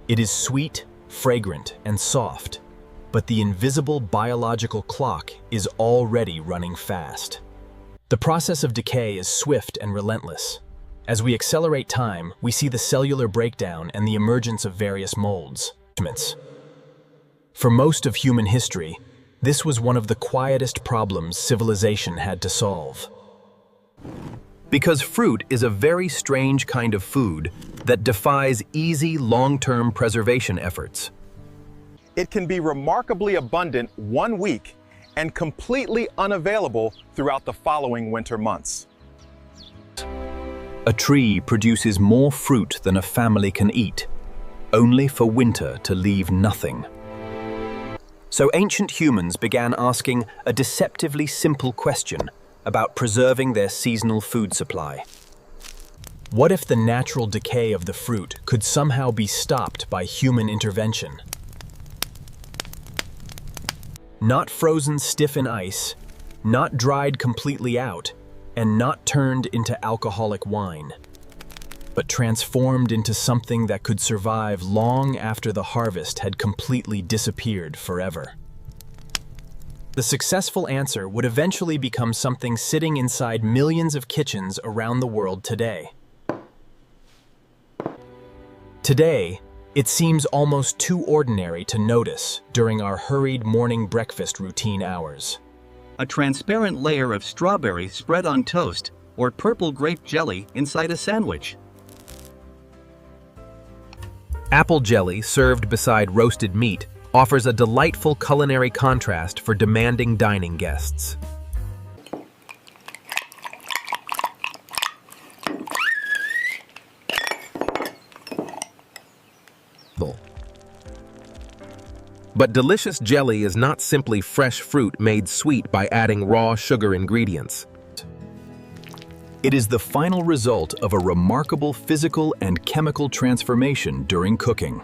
It is sweet, fragrant, and soft, but the invisible biological clock is already running fast. The process of decay is swift and relentless. As we accelerate time, we see the cellular breakdown and the emergence of various molds. For most of human history, this was one of the quietest problems civilization had to solve. Because fruit is a very strange kind of food that defies easy, long-term preservation efforts. It can be remarkably abundant 1 week and completely unavailable throughout the following winter months. A tree produces more fruit than a family can eat, only for winter to leave nothing. So ancient humans began asking a deceptively simple question about preserving their seasonal food supply. What if the natural decay of the fruit could somehow be stopped by human intervention? Not frozen stiff in ice, not dried completely out, and not turned into alcoholic wine, but transformed into something that could survive long after the harvest had completely disappeared forever. The successful answer would eventually become something sitting inside millions of kitchens around the world today. Today, it seems almost too ordinary to notice during our hurried morning breakfast routine hours. A transparent layer of strawberry spread on toast, or purple grape jelly inside a sandwich. Apple jelly served beside roasted meat offers a delightful culinary contrast for demanding dining guests. But delicious jelly is not simply fresh fruit made sweet by adding raw sugar ingredients. It is the final result of a remarkable physical and chemical transformation during cooking.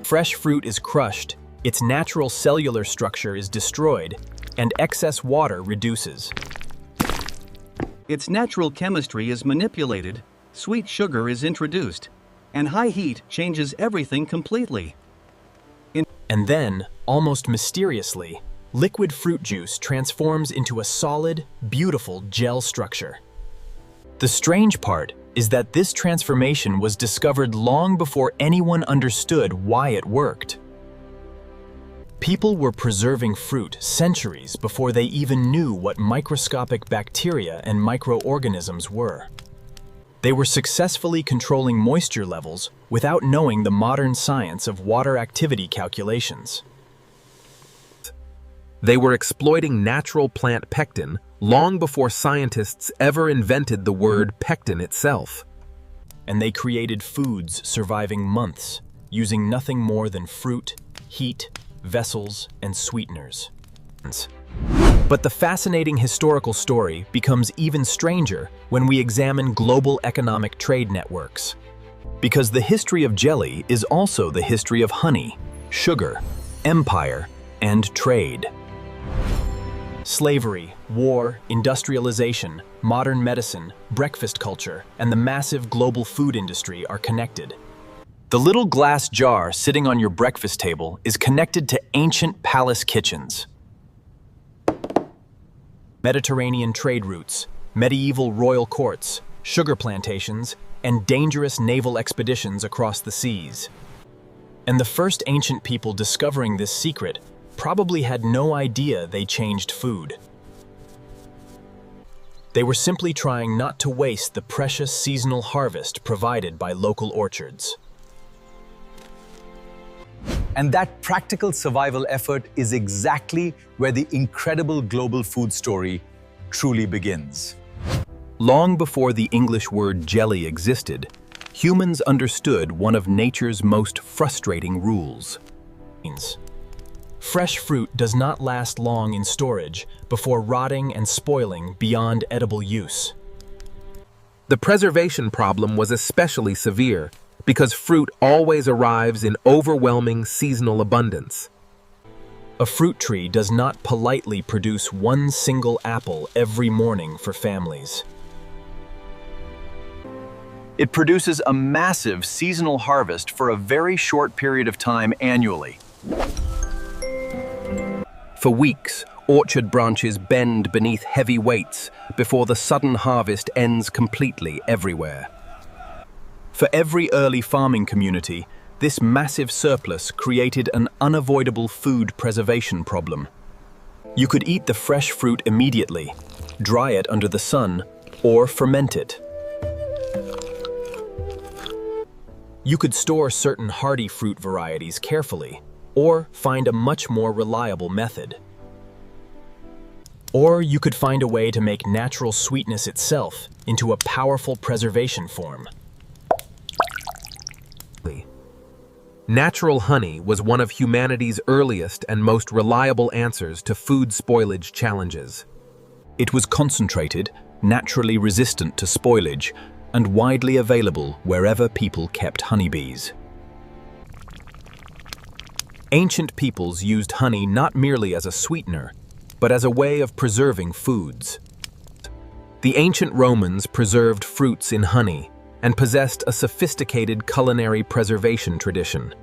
Fresh fruit is crushed, its natural cellular structure is destroyed, and excess water reduces. Its natural chemistry is manipulated, sweet sugar is introduced, and high heat changes everything completely. And then, almost mysteriously, liquid fruit juice transforms into a solid, beautiful gel structure. The strange part is that this transformation was discovered long before anyone understood why it worked. People were preserving fruit centuries before they even knew what microscopic bacteria and microorganisms were. They were successfully controlling moisture levels without knowing the modern science of water activity calculations. They were exploiting natural plant pectin long before scientists ever invented the word pectin itself. And they created foods surviving months, using nothing more than fruit, heat, vessels, and sweeteners. But the fascinating historical story becomes even stranger when we examine global economic trade networks. Because the history of jelly is also the history of honey, sugar, empire, and trade. Slavery, war, industrialization, modern medicine, breakfast culture, and the massive global food industry are connected. The little glass jar sitting on your breakfast table is connected to ancient palace kitchens, Mediterranean trade routes, medieval royal courts, sugar plantations, and dangerous naval expeditions across the seas. And the first ancient people discovering this secret probably had no idea they changed food. They were simply trying not to waste the precious seasonal harvest provided by local orchards. And that practical survival effort is exactly where the incredible global food story truly begins. Long before the English word jelly existed, humans understood one of nature's most frustrating rules. Fresh fruit does not last long in storage before rotting and spoiling beyond edible use. The preservation problem was especially severe because fruit always arrives in overwhelming seasonal abundance. A fruit tree does not politely produce one single apple every morning for families. It produces a massive seasonal harvest for a very short period of time annually. For weeks, orchard branches bend beneath heavy weights before the sudden harvest ends completely everywhere. For every early farming community, this massive surplus created an unavoidable food preservation problem. You could eat the fresh fruit immediately, dry it under the sun, or ferment it. You could store certain hardy fruit varieties carefully, or find a much more reliable method. Or you could find a way to make natural sweetness itself into a powerful preservation form. Natural honey was one of humanity's earliest and most reliable answers to food spoilage challenges. It was concentrated, naturally resistant to spoilage, and widely available wherever people kept honeybees. Ancient peoples used honey not merely as a sweetener, but as a way of preserving foods. The ancient Romans preserved fruits in honey and possessed a sophisticated culinary preservation tradition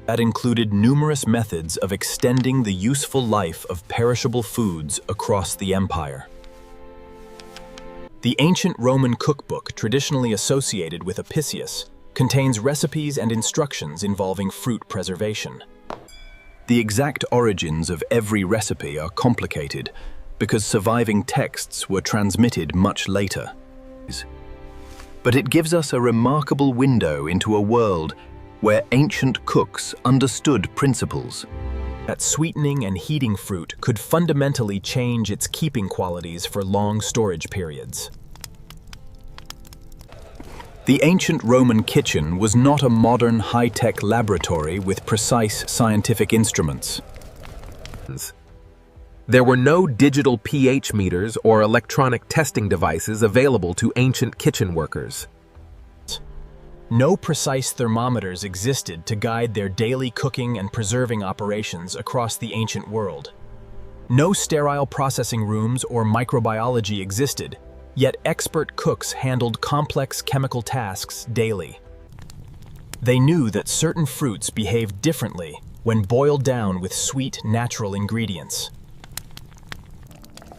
that included numerous methods of extending the useful life of perishable foods across the empire. The ancient Roman cookbook, traditionally associated with Apicius, contains recipes and instructions involving fruit preservation. The exact origins of every recipe are complicated because surviving texts were transmitted much later. But it gives us a remarkable window into a world where ancient cooks understood principles that sweetening and heating fruit could fundamentally change its keeping qualities for long storage periods. The ancient Roman kitchen was not a modern high-tech laboratory with precise scientific instruments. There were no digital pH meters or electronic testing devices available to ancient kitchen workers. No precise thermometers existed to guide their daily cooking and preserving operations across the ancient world. No sterile processing rooms or microbiology existed, yet expert cooks handled complex chemical tasks daily. They knew that certain fruits behaved differently when boiled down with sweet, natural ingredients.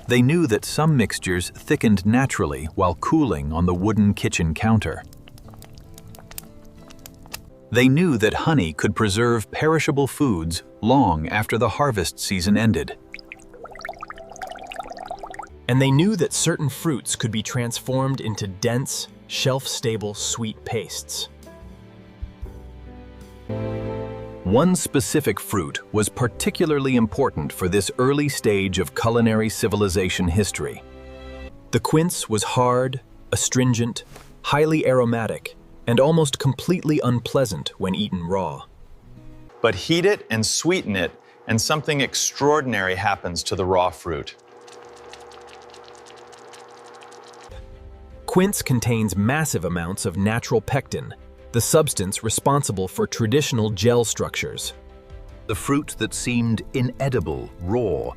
They knew that some mixtures thickened naturally while cooling on the wooden kitchen counter. They knew that honey could preserve perishable foods long after the harvest season ended. And they knew that certain fruits could be transformed into dense, shelf-stable sweet pastes. One specific fruit was particularly important for this early stage of culinary civilization history. The quince was hard, astringent, highly aromatic, and almost completely unpleasant when eaten raw. But heat it and sweeten it, and something extraordinary happens to the raw fruit. Quince contains massive amounts of natural pectin, the substance responsible for traditional gel structures. The fruit that seemed inedible raw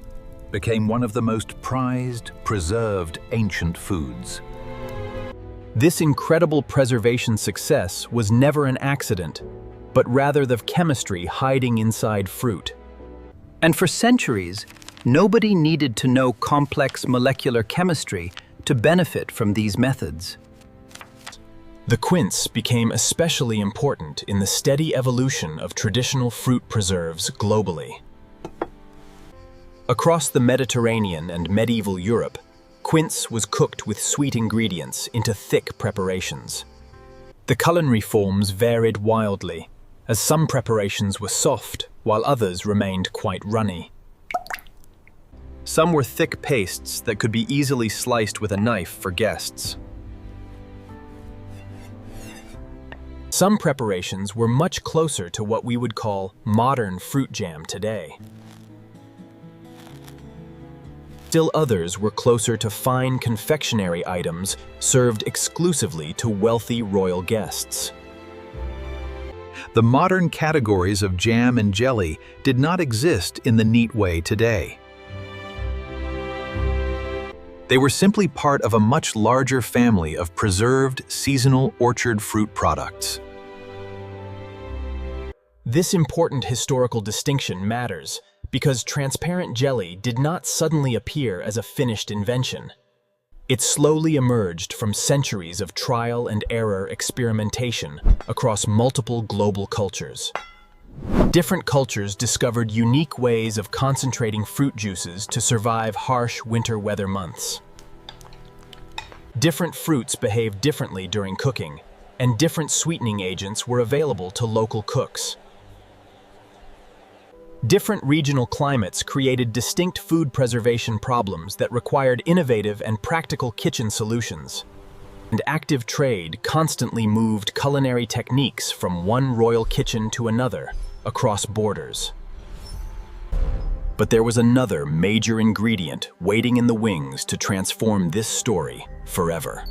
became one of the most prized, preserved ancient foods. This incredible preservation success was never an accident, but rather the chemistry hiding inside fruit. And for centuries, nobody needed to know complex molecular chemistry to benefit from these methods. The quince became especially important in the steady evolution of traditional fruit preserves globally. Across the Mediterranean and medieval Europe, quince was cooked with sweet ingredients into thick preparations. The culinary forms varied wildly, as some preparations were soft, while others remained quite runny. Some were thick pastes that could be easily sliced with a knife for guests. Some preparations were much closer to what we would call modern fruit jam today. Still others were closer to fine confectionery items served exclusively to wealthy royal guests. The modern categories of jam and jelly did not exist in the neat way today. They were simply part of a much larger family of preserved, seasonal orchard fruit products. This important historical distinction matters because transparent jelly did not suddenly appear as a finished invention. It slowly emerged from centuries of trial and error experimentation across multiple global cultures. Different cultures discovered unique ways of concentrating fruit juices to survive harsh winter weather months. Different fruits behaved differently during cooking, and different sweetening agents were available to local cooks. Different regional climates created distinct food preservation problems that required innovative and practical kitchen solutions. And active trade constantly moved culinary techniques from one royal kitchen to another across borders. But there was another major ingredient waiting in the wings to transform this story forever.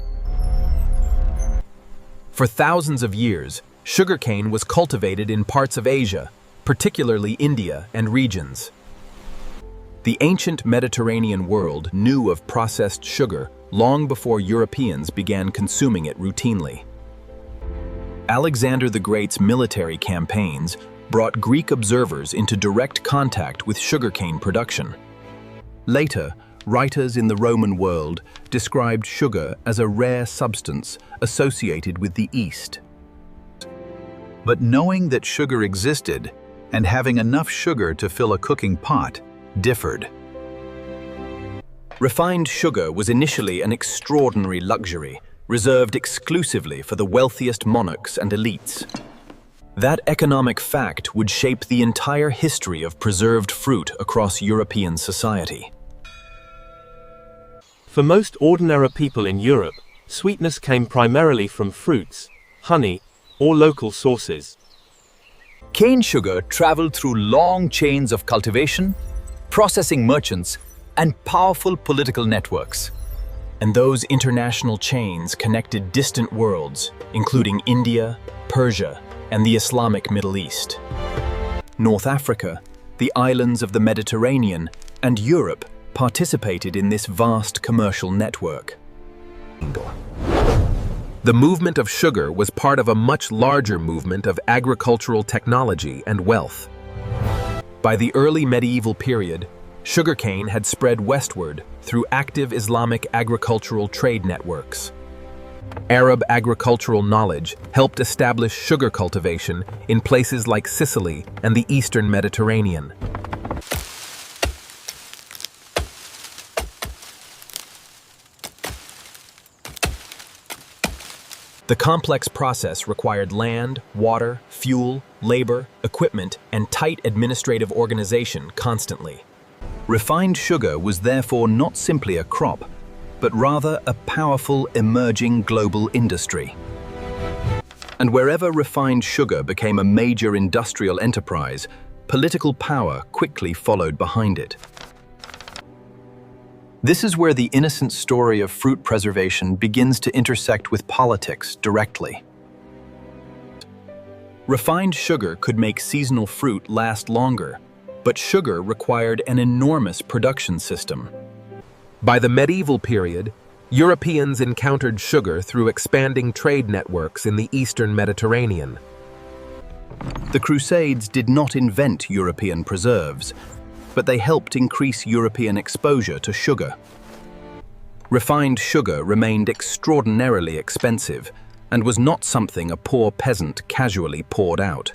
For thousands of years, sugarcane was cultivated in parts of Asia, particularly India and regions. The ancient Mediterranean world knew of processed sugar long before Europeans began consuming it routinely. Alexander the Great's military campaigns brought Greek observers into direct contact with sugarcane production. Later, writers in the Roman world described sugar as a rare substance associated with the East. But knowing that sugar existed and having enough sugar to fill a cooking pot differed. Refined sugar was initially an extraordinary luxury, reserved exclusively for the wealthiest monarchs and elites. That economic fact would shape the entire history of preserved fruit across European society. For most ordinary people in Europe, sweetness came primarily from fruits, honey, or local sources. Cane sugar traveled through long chains of cultivation, processing merchants, and powerful political networks. And those international chains connected distant worlds, including India, Persia, and the Islamic Middle East. North Africa, the islands of the Mediterranean, and Europe participated in this vast commercial network. The movement of sugar was part of a much larger movement of agricultural technology and wealth. By the early medieval period, sugarcane had spread westward through active Islamic agricultural trade networks. Arab agricultural knowledge helped establish sugar cultivation in places like Sicily and the eastern Mediterranean. The complex process required land, water, fuel, labor, equipment, and tight administrative organization constantly. Refined sugar was therefore not simply a crop, but rather a powerful emerging global industry. And wherever refined sugar became a major industrial enterprise, political power quickly followed behind it. This is where the innocent story of fruit preservation begins to intersect with politics directly. Refined sugar could make seasonal fruit last longer, but sugar required an enormous production system. By the medieval period, Europeans encountered sugar through expanding trade networks in the eastern Mediterranean. The Crusades did not invent European preserves, but they helped increase European exposure to sugar. Refined sugar remained extraordinarily expensive and was not something a poor peasant casually poured out.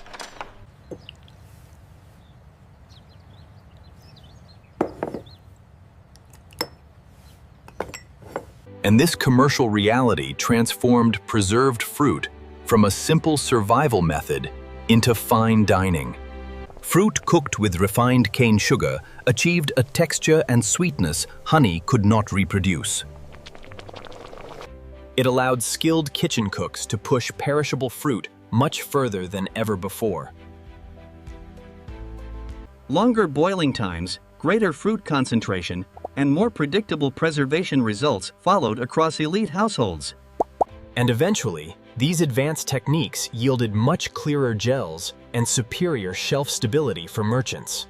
And this commercial reality transformed preserved fruit from a simple survival method into fine dining. Fruit cooked with refined cane sugar achieved a texture and sweetness honey could not reproduce. It allowed skilled kitchen cooks to push perishable fruit much further than ever before. Longer boiling times, greater fruit concentration, and more predictable preservation results followed across elite households. And eventually, these advanced techniques yielded much clearer gels and superior shelf stability for merchants.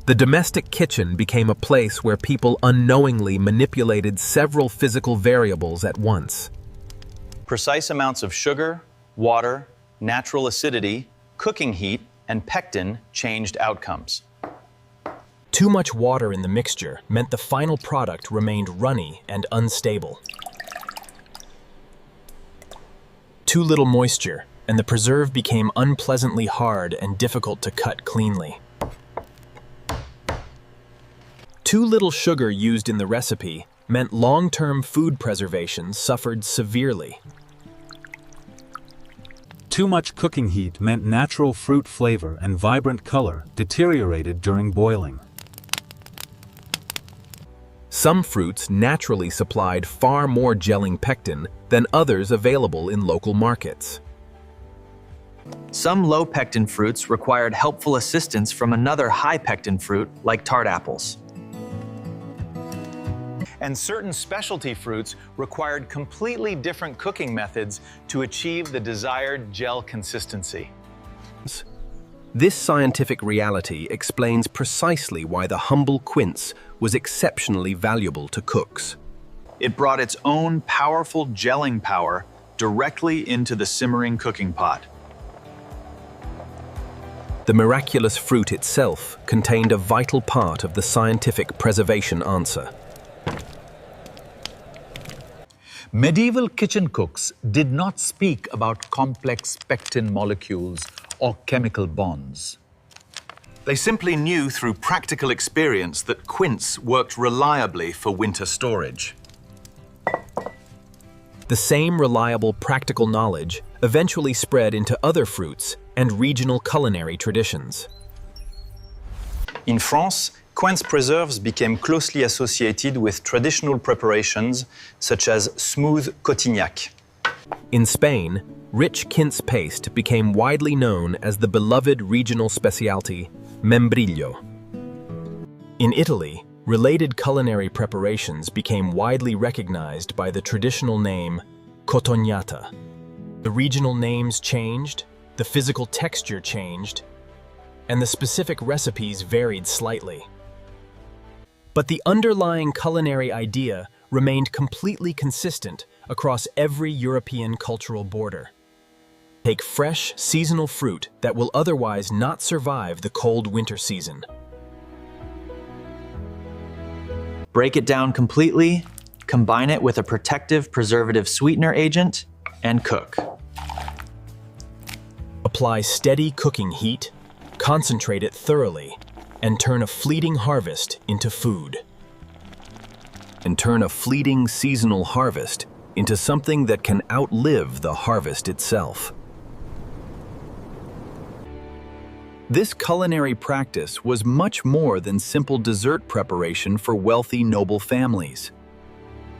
The domestic kitchen became a place where people unknowingly manipulated several physical variables at once. Precise amounts of sugar, water, natural acidity, cooking heat, and pectin changed outcomes. Too much water in the mixture meant the final product remained runny and unstable. Too little moisture, and the preserve became unpleasantly hard and difficult to cut cleanly. Too little sugar used in the recipe meant long-term food preservation suffered severely. Too much cooking heat meant natural fruit flavor and vibrant color deteriorated during boiling. Some fruits naturally supplied far more gelling pectin than others available in local markets. Some low pectin fruits required helpful assistance from another high pectin fruit like tart apples. And certain specialty fruits required completely different cooking methods to achieve the desired gel consistency. This scientific reality explains precisely why the humble quince was exceptionally valuable to cooks. It brought its own powerful gelling power directly into the simmering cooking pot. The miraculous fruit itself contained a vital part of the scientific preservation answer. Medieval kitchen cooks did not speak about complex pectin molecules or chemical bonds. They simply knew through practical experience that quince worked reliably for winter storage. The same reliable practical knowledge eventually spread into other fruits and regional culinary traditions. In France, quince preserves became closely associated with traditional preparations such as smooth cotignac. In Spain, rich quince paste became widely known as the beloved regional specialty, membrillo. In Italy, related culinary preparations became widely recognized by the traditional name cotognata. The regional names changed, the physical texture changed, and the specific recipes varied slightly. But the underlying culinary idea remained completely consistent across every European cultural border. Take fresh, seasonal fruit that will otherwise not survive the cold winter season. Break it down completely, combine it with a protective preservative sweetener agent, and cook. Apply steady cooking heat, concentrate it thoroughly, and turn a fleeting harvest into food. And turn a fleeting seasonal harvest into something that can outlive the harvest itself. This culinary practice was much more than simple dessert preparation for wealthy noble families.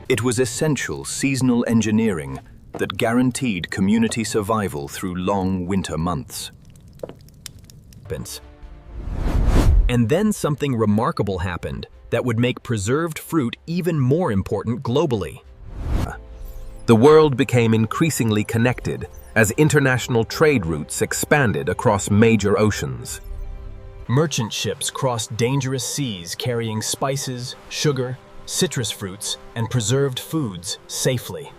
It was essential seasonal engineering that guaranteed community survival through long winter months. And then something remarkable happened that would make preserved fruit even more important globally. The world became increasingly connected as international trade routes expanded across major oceans. Merchant ships crossed dangerous seas carrying spices, sugar, citrus fruits, and preserved foods safely.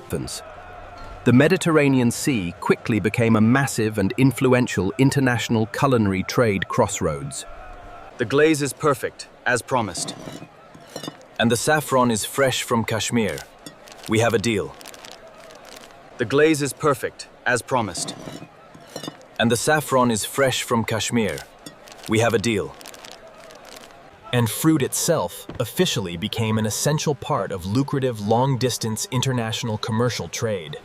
The Mediterranean Sea quickly became a massive and influential international culinary trade crossroads. The glaze is perfect, as promised. And the saffron is fresh from Kashmir. We have a deal. The glaze is perfect, as promised. And the saffron is fresh from Kashmir. We have a deal. And fruit itself officially became an essential part of lucrative long-distance international commercial trade.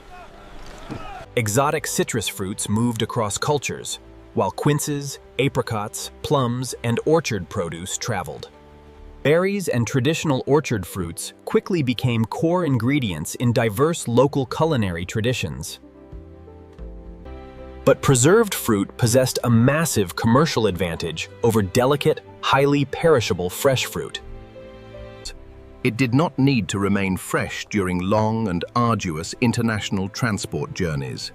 Exotic citrus fruits moved across cultures, while quinces, apricots, plums, and orchard produce traveled. Berries and traditional orchard fruits quickly became core ingredients in diverse local culinary traditions. But preserved fruit possessed a massive commercial advantage over delicate, highly perishable fresh fruit. It did not need to remain fresh during long and arduous international transport journeys.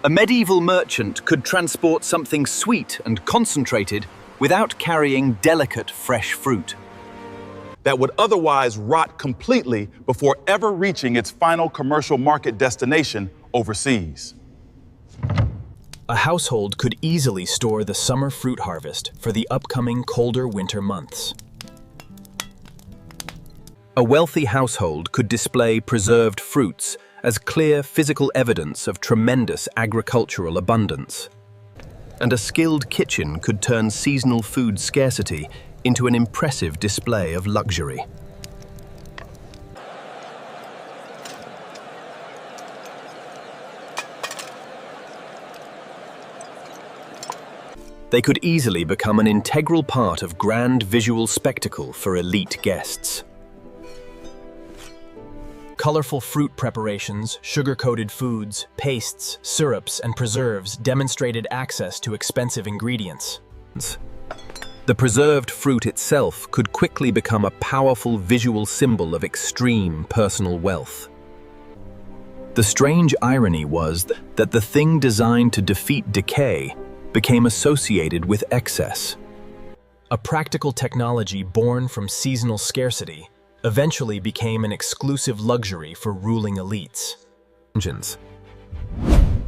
A medieval merchant could transport something sweet and concentrated without carrying delicate fresh fruit. That would otherwise rot completely before ever reaching its final commercial market destination overseas. A household could easily store the summer fruit harvest for the upcoming colder winter months. A wealthy household could display preserved fruits as clear physical evidence of tremendous agricultural abundance. And a skilled kitchen could turn seasonal food scarcity into an impressive display of luxury. They could easily become an integral part of grand visual spectacle for elite guests. Colorful fruit preparations, sugar-coated foods, pastes, syrups, and preserves demonstrated access to expensive ingredients. The preserved fruit itself could quickly become a powerful visual symbol of extreme personal wealth. The strange irony was that the thing designed to defeat decay became associated with excess. A practical technology born from seasonal scarcity eventually became an exclusive luxury for ruling elites.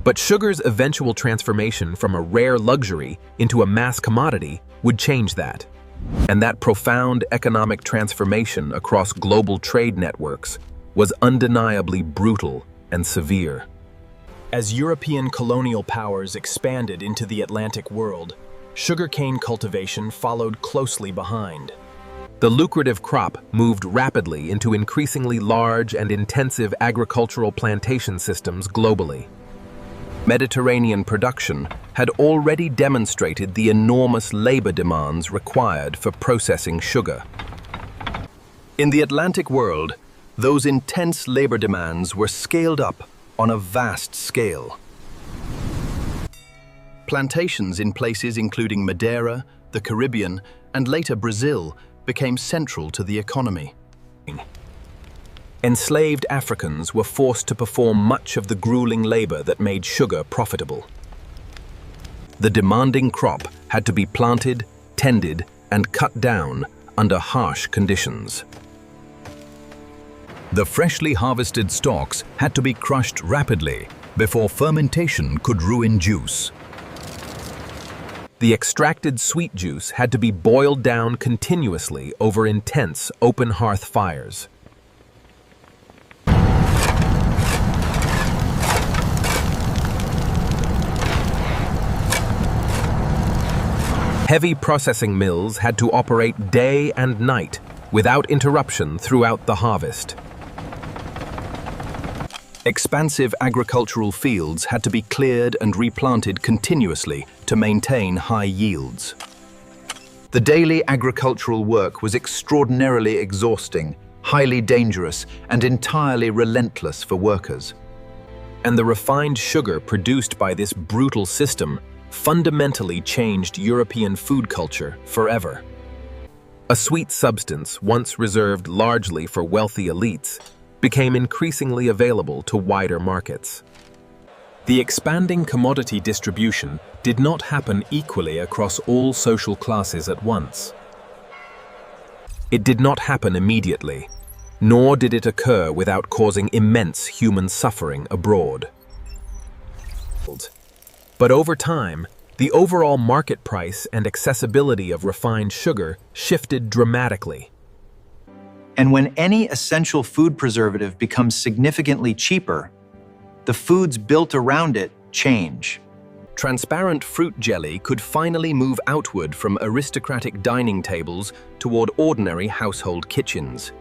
But sugar's eventual transformation from a rare luxury into a mass commodity would change that. And that profound economic transformation across global trade networks was undeniably brutal and severe. As European colonial powers expanded into the Atlantic world, sugarcane cultivation followed closely behind. The lucrative crop moved rapidly into increasingly large and intensive agricultural plantation systems globally. Mediterranean production had already demonstrated the enormous labor demands required for processing sugar. In the Atlantic world, those intense labor demands were scaled up on a vast scale. Plantations in places including Madeira, the Caribbean, and later Brazil became central to the economy. Enslaved Africans were forced to perform much of the grueling labor that made sugar profitable. The demanding crop had to be planted, tended, and cut down under harsh conditions. The freshly harvested stalks had to be crushed rapidly before fermentation could ruin juice. The extracted sweet juice had to be boiled down continuously over intense open hearth fires. Heavy processing mills had to operate day and night without interruption throughout the harvest. Expansive agricultural fields had to be cleared and replanted continuously to maintain high yields. The daily agricultural work was extraordinarily exhausting, highly dangerous, and entirely relentless for workers. And the refined sugar produced by this brutal system fundamentally changed European food culture forever. A sweet substance once reserved largely for wealthy elites became increasingly available to wider markets. The expanding commodity distribution did not happen equally across all social classes at once. It did not happen immediately, nor did it occur without causing immense human suffering abroad. But over time, the overall market price and accessibility of refined sugar shifted dramatically. And when any essential food preservative becomes significantly cheaper, the foods built around it change. Transparent fruit jelly could finally move outward from aristocratic dining tables toward ordinary household kitchens.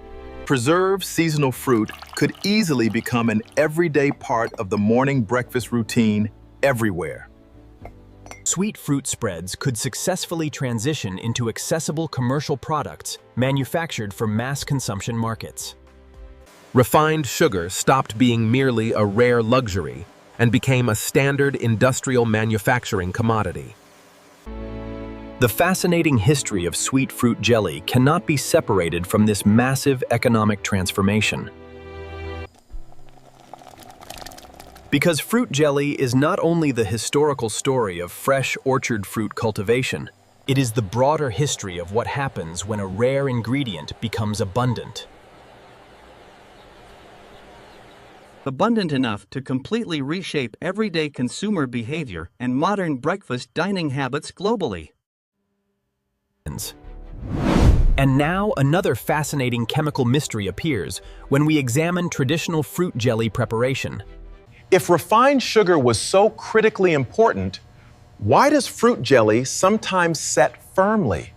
Preserved seasonal fruit could easily become an everyday part of the morning breakfast routine everywhere. Sweet fruit spreads could successfully transition into accessible commercial products manufactured for mass consumption markets. Refined sugar stopped being merely a rare luxury and became a standard industrial manufacturing commodity. The fascinating history of sweet fruit jelly cannot be separated from this massive economic transformation. Because fruit jelly is not only the historical story of fresh orchard fruit cultivation, it is the broader history of what happens when a rare ingredient becomes abundant. Abundant enough to completely reshape everyday consumer behavior and modern breakfast dining habits globally. And now another fascinating chemical mystery appears when we examine traditional fruit jelly preparation. If refined sugar was so critically important, why does fruit jelly sometimes set firmly?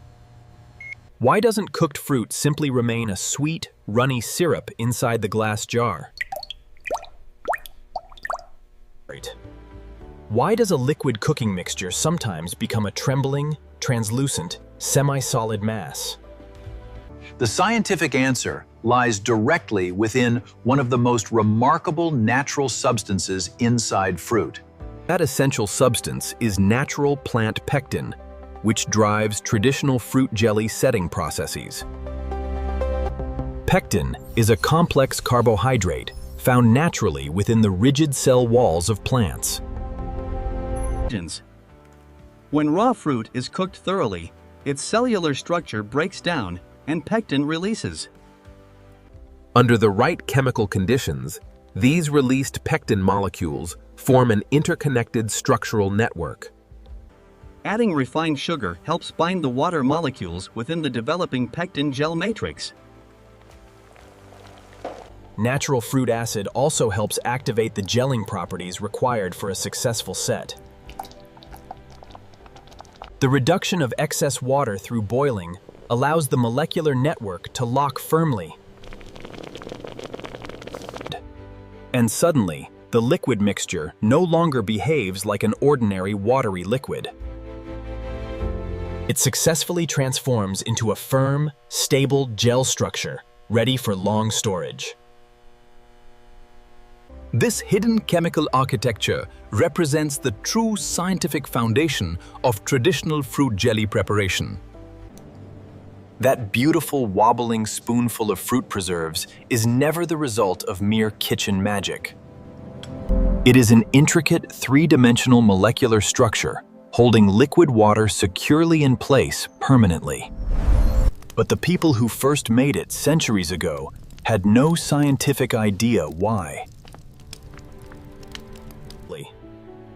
Why doesn't cooked fruit simply remain a sweet, runny syrup inside the glass jar? Why does a liquid cooking mixture sometimes become a trembling, translucent, semi-solid mass? The scientific answer lies directly within one of the most remarkable natural substances inside fruit. That essential substance is natural plant pectin, which drives traditional fruit jelly setting processes. Pectin is a complex carbohydrate found naturally within the rigid cell walls of plants. When raw fruit is cooked thoroughly, its cellular structure breaks down and pectin releases. Under the right chemical conditions, these released pectin molecules form an interconnected structural network. Adding refined sugar helps bind the water molecules within the developing pectin gel matrix. Natural fruit acid also helps activate the gelling properties required for a successful set. The reduction of excess water through boiling allows the molecular network to lock firmly. And suddenly, the liquid mixture no longer behaves like an ordinary watery liquid. It successfully transforms into a firm, stable gel structure, ready for long storage. This hidden chemical architecture represents the true scientific foundation of traditional fruit jelly preparation. That beautiful wobbling spoonful of fruit preserves is never the result of mere kitchen magic. It is an intricate three-dimensional molecular structure holding liquid water securely in place permanently. But the people who first made it centuries ago had no scientific idea why.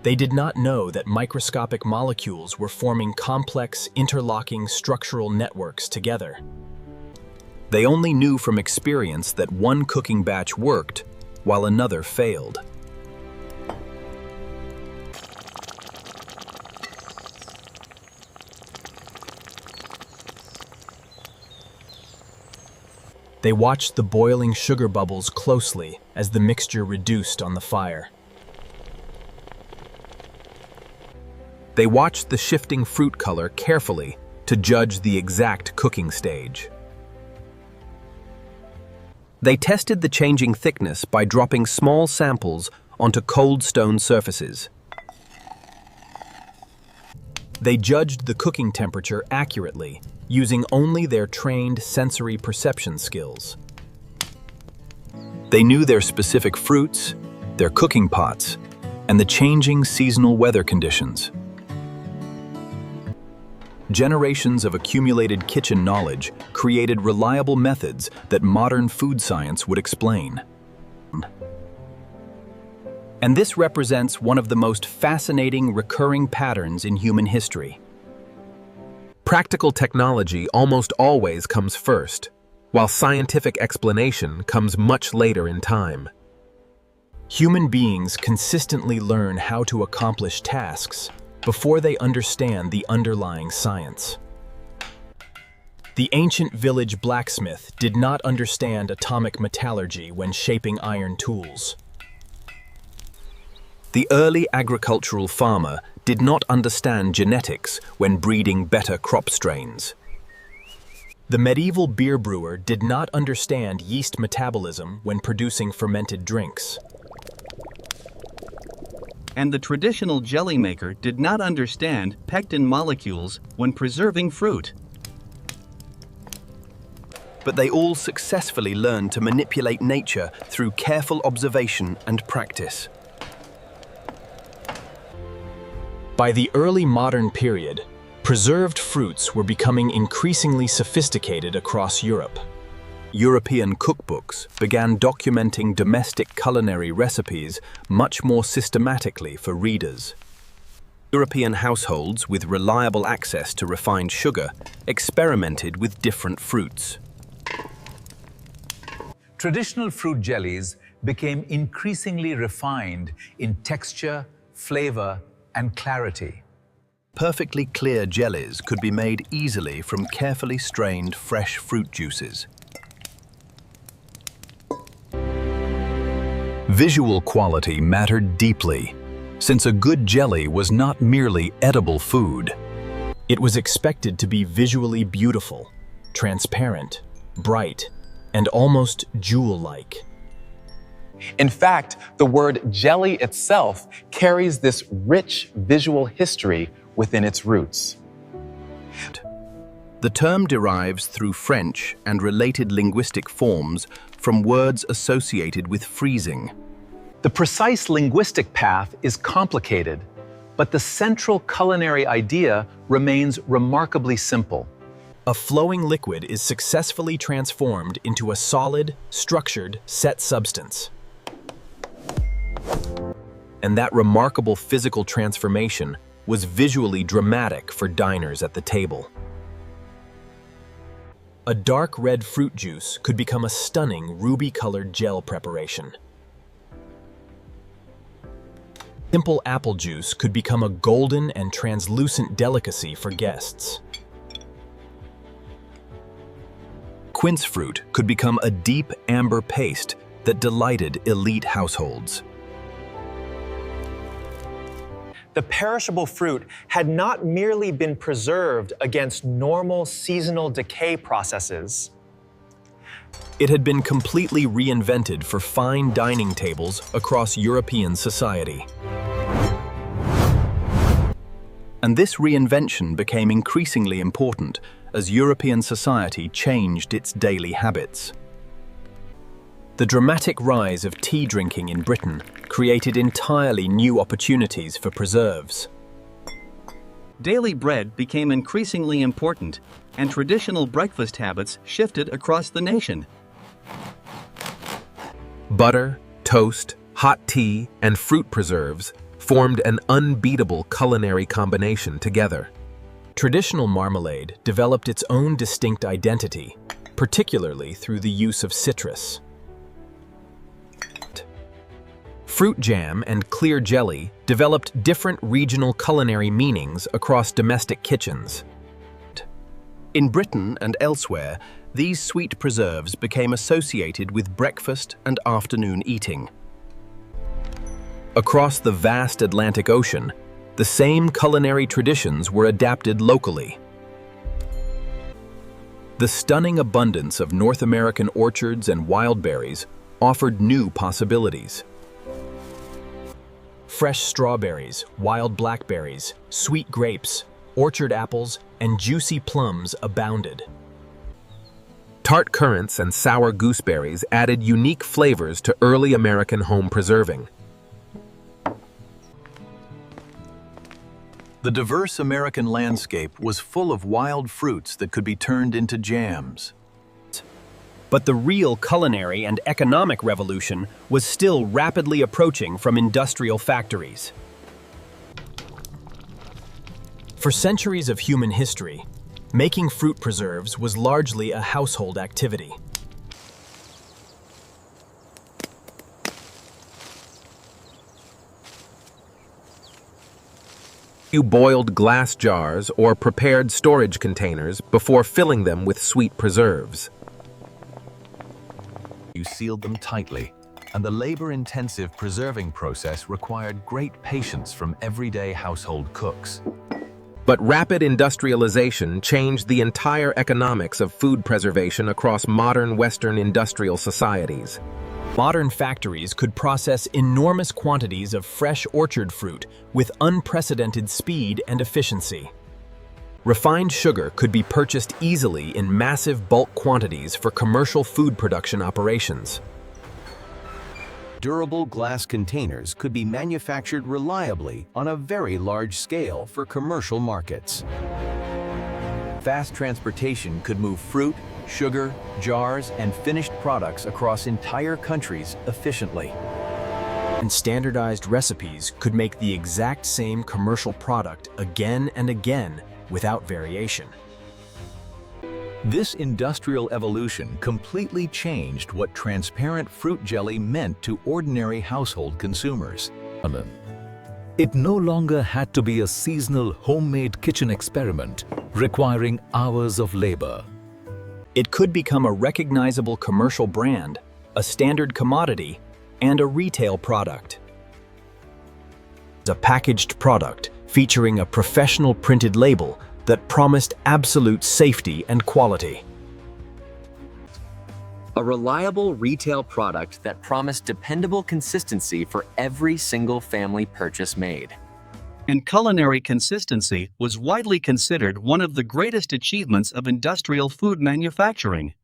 They did not know that microscopic molecules were forming complex, interlocking structural networks together. They only knew from experience that one cooking batch worked, while another failed. They watched the boiling sugar bubbles closely as the mixture reduced on the fire. They watched the shifting fruit color carefully to judge the exact cooking stage. They tested the changing thickness by dropping small samples onto cold stone surfaces. They judged the cooking temperature accurately, using only their trained sensory perception skills. They knew their specific fruits, their cooking pots, and the changing seasonal weather conditions. Generations of accumulated kitchen knowledge created reliable methods that modern food science would explain. And this represents one of the most fascinating recurring patterns in human history. Practical technology almost always comes first, while scientific explanation comes much later in time. Human beings consistently learn how to accomplish tasks before they understand the underlying science. The ancient village blacksmith did not understand atomic metallurgy when shaping iron tools. The early agricultural farmer did not understand genetics when breeding better crop strains. The medieval beer brewer did not understand yeast metabolism when producing fermented drinks. And the traditional jelly maker did not understand pectin molecules when preserving fruit. But they all successfully learned to manipulate nature through careful observation and practice. By the early modern period, preserved fruits were becoming increasingly sophisticated across Europe. European cookbooks began documenting domestic culinary recipes much more systematically for readers. European households with reliable access to refined sugar experimented with different fruits. Traditional fruit jellies became increasingly refined in texture, flavor, and clarity. Perfectly clear jellies could be made easily from carefully strained fresh fruit juices. Visual quality mattered deeply, since a good jelly was not merely edible food. It was expected to be visually beautiful, transparent, bright, and almost jewel-like. In fact, the word jelly itself carries this rich visual history within its roots. The term derives through French and related linguistic forms from words associated with freezing. The precise linguistic path is complicated, but the central culinary idea remains remarkably simple. A flowing liquid is successfully transformed into a solid, structured, set substance. And that remarkable physical transformation was visually dramatic for diners at the table. A dark red fruit juice could become a stunning ruby-colored gel preparation. Simple apple juice could become a golden and translucent delicacy for guests. Quince fruit could become a deep amber paste that delighted elite households. The perishable fruit had not merely been preserved against normal seasonal decay processes. It had been completely reinvented for fine dining tables across European society. And this reinvention became increasingly important as European society changed its daily habits. The dramatic rise of tea drinking in Britain created entirely new opportunities for preserves. Daily bread became increasingly important, and traditional breakfast habits shifted across the nation. Butter, toast, hot tea, and fruit preserves formed an unbeatable culinary combination together. Traditional marmalade developed its own distinct identity, particularly through the use of citrus. Fruit jam and clear jelly developed different regional culinary meanings across domestic kitchens. In Britain and elsewhere, these sweet preserves became associated with breakfast and afternoon eating. Across the vast Atlantic Ocean, the same culinary traditions were adapted locally. The stunning abundance of North American orchards and wild berries offered new possibilities. Fresh strawberries, wild blackberries, sweet grapes, orchard apples, and juicy plums abounded. Tart currants and sour gooseberries added unique flavors to early American home preserving. The diverse American landscape was full of wild fruits that could be turned into jams. But the real culinary and economic revolution was still rapidly approaching from industrial factories. For centuries of human history, making fruit preserves was largely a household activity. You boiled glass jars or prepared storage containers before filling them with sweet preserves. You sealed them tightly, and the labor-intensive preserving process required great patience from everyday household cooks. But rapid industrialization changed the entire economics of food preservation across modern Western industrial societies. Modern factories could process enormous quantities of fresh orchard fruit with unprecedented speed and efficiency. Refined sugar could be purchased easily in massive bulk quantities for commercial food production operations. durable glass containers could be manufactured reliably on a very large scale for commercial markets. Fast transportation could move fruit, sugar, jars, and finished products across entire countries efficiently. And standardized recipes could make the exact same commercial product again and again without variation. This industrial evolution completely changed what transparent fruit jelly meant to ordinary household consumers. It no longer had to be a seasonal homemade kitchen experiment requiring hours of labor. It could become a recognizable commercial brand, a standard commodity, and a retail product. A packaged product featuring a professional printed label that promised absolute safety and quality. A reliable retail product that promised dependable consistency for every single family purchase made. And culinary consistency was widely considered one of the greatest achievements of industrial food manufacturing.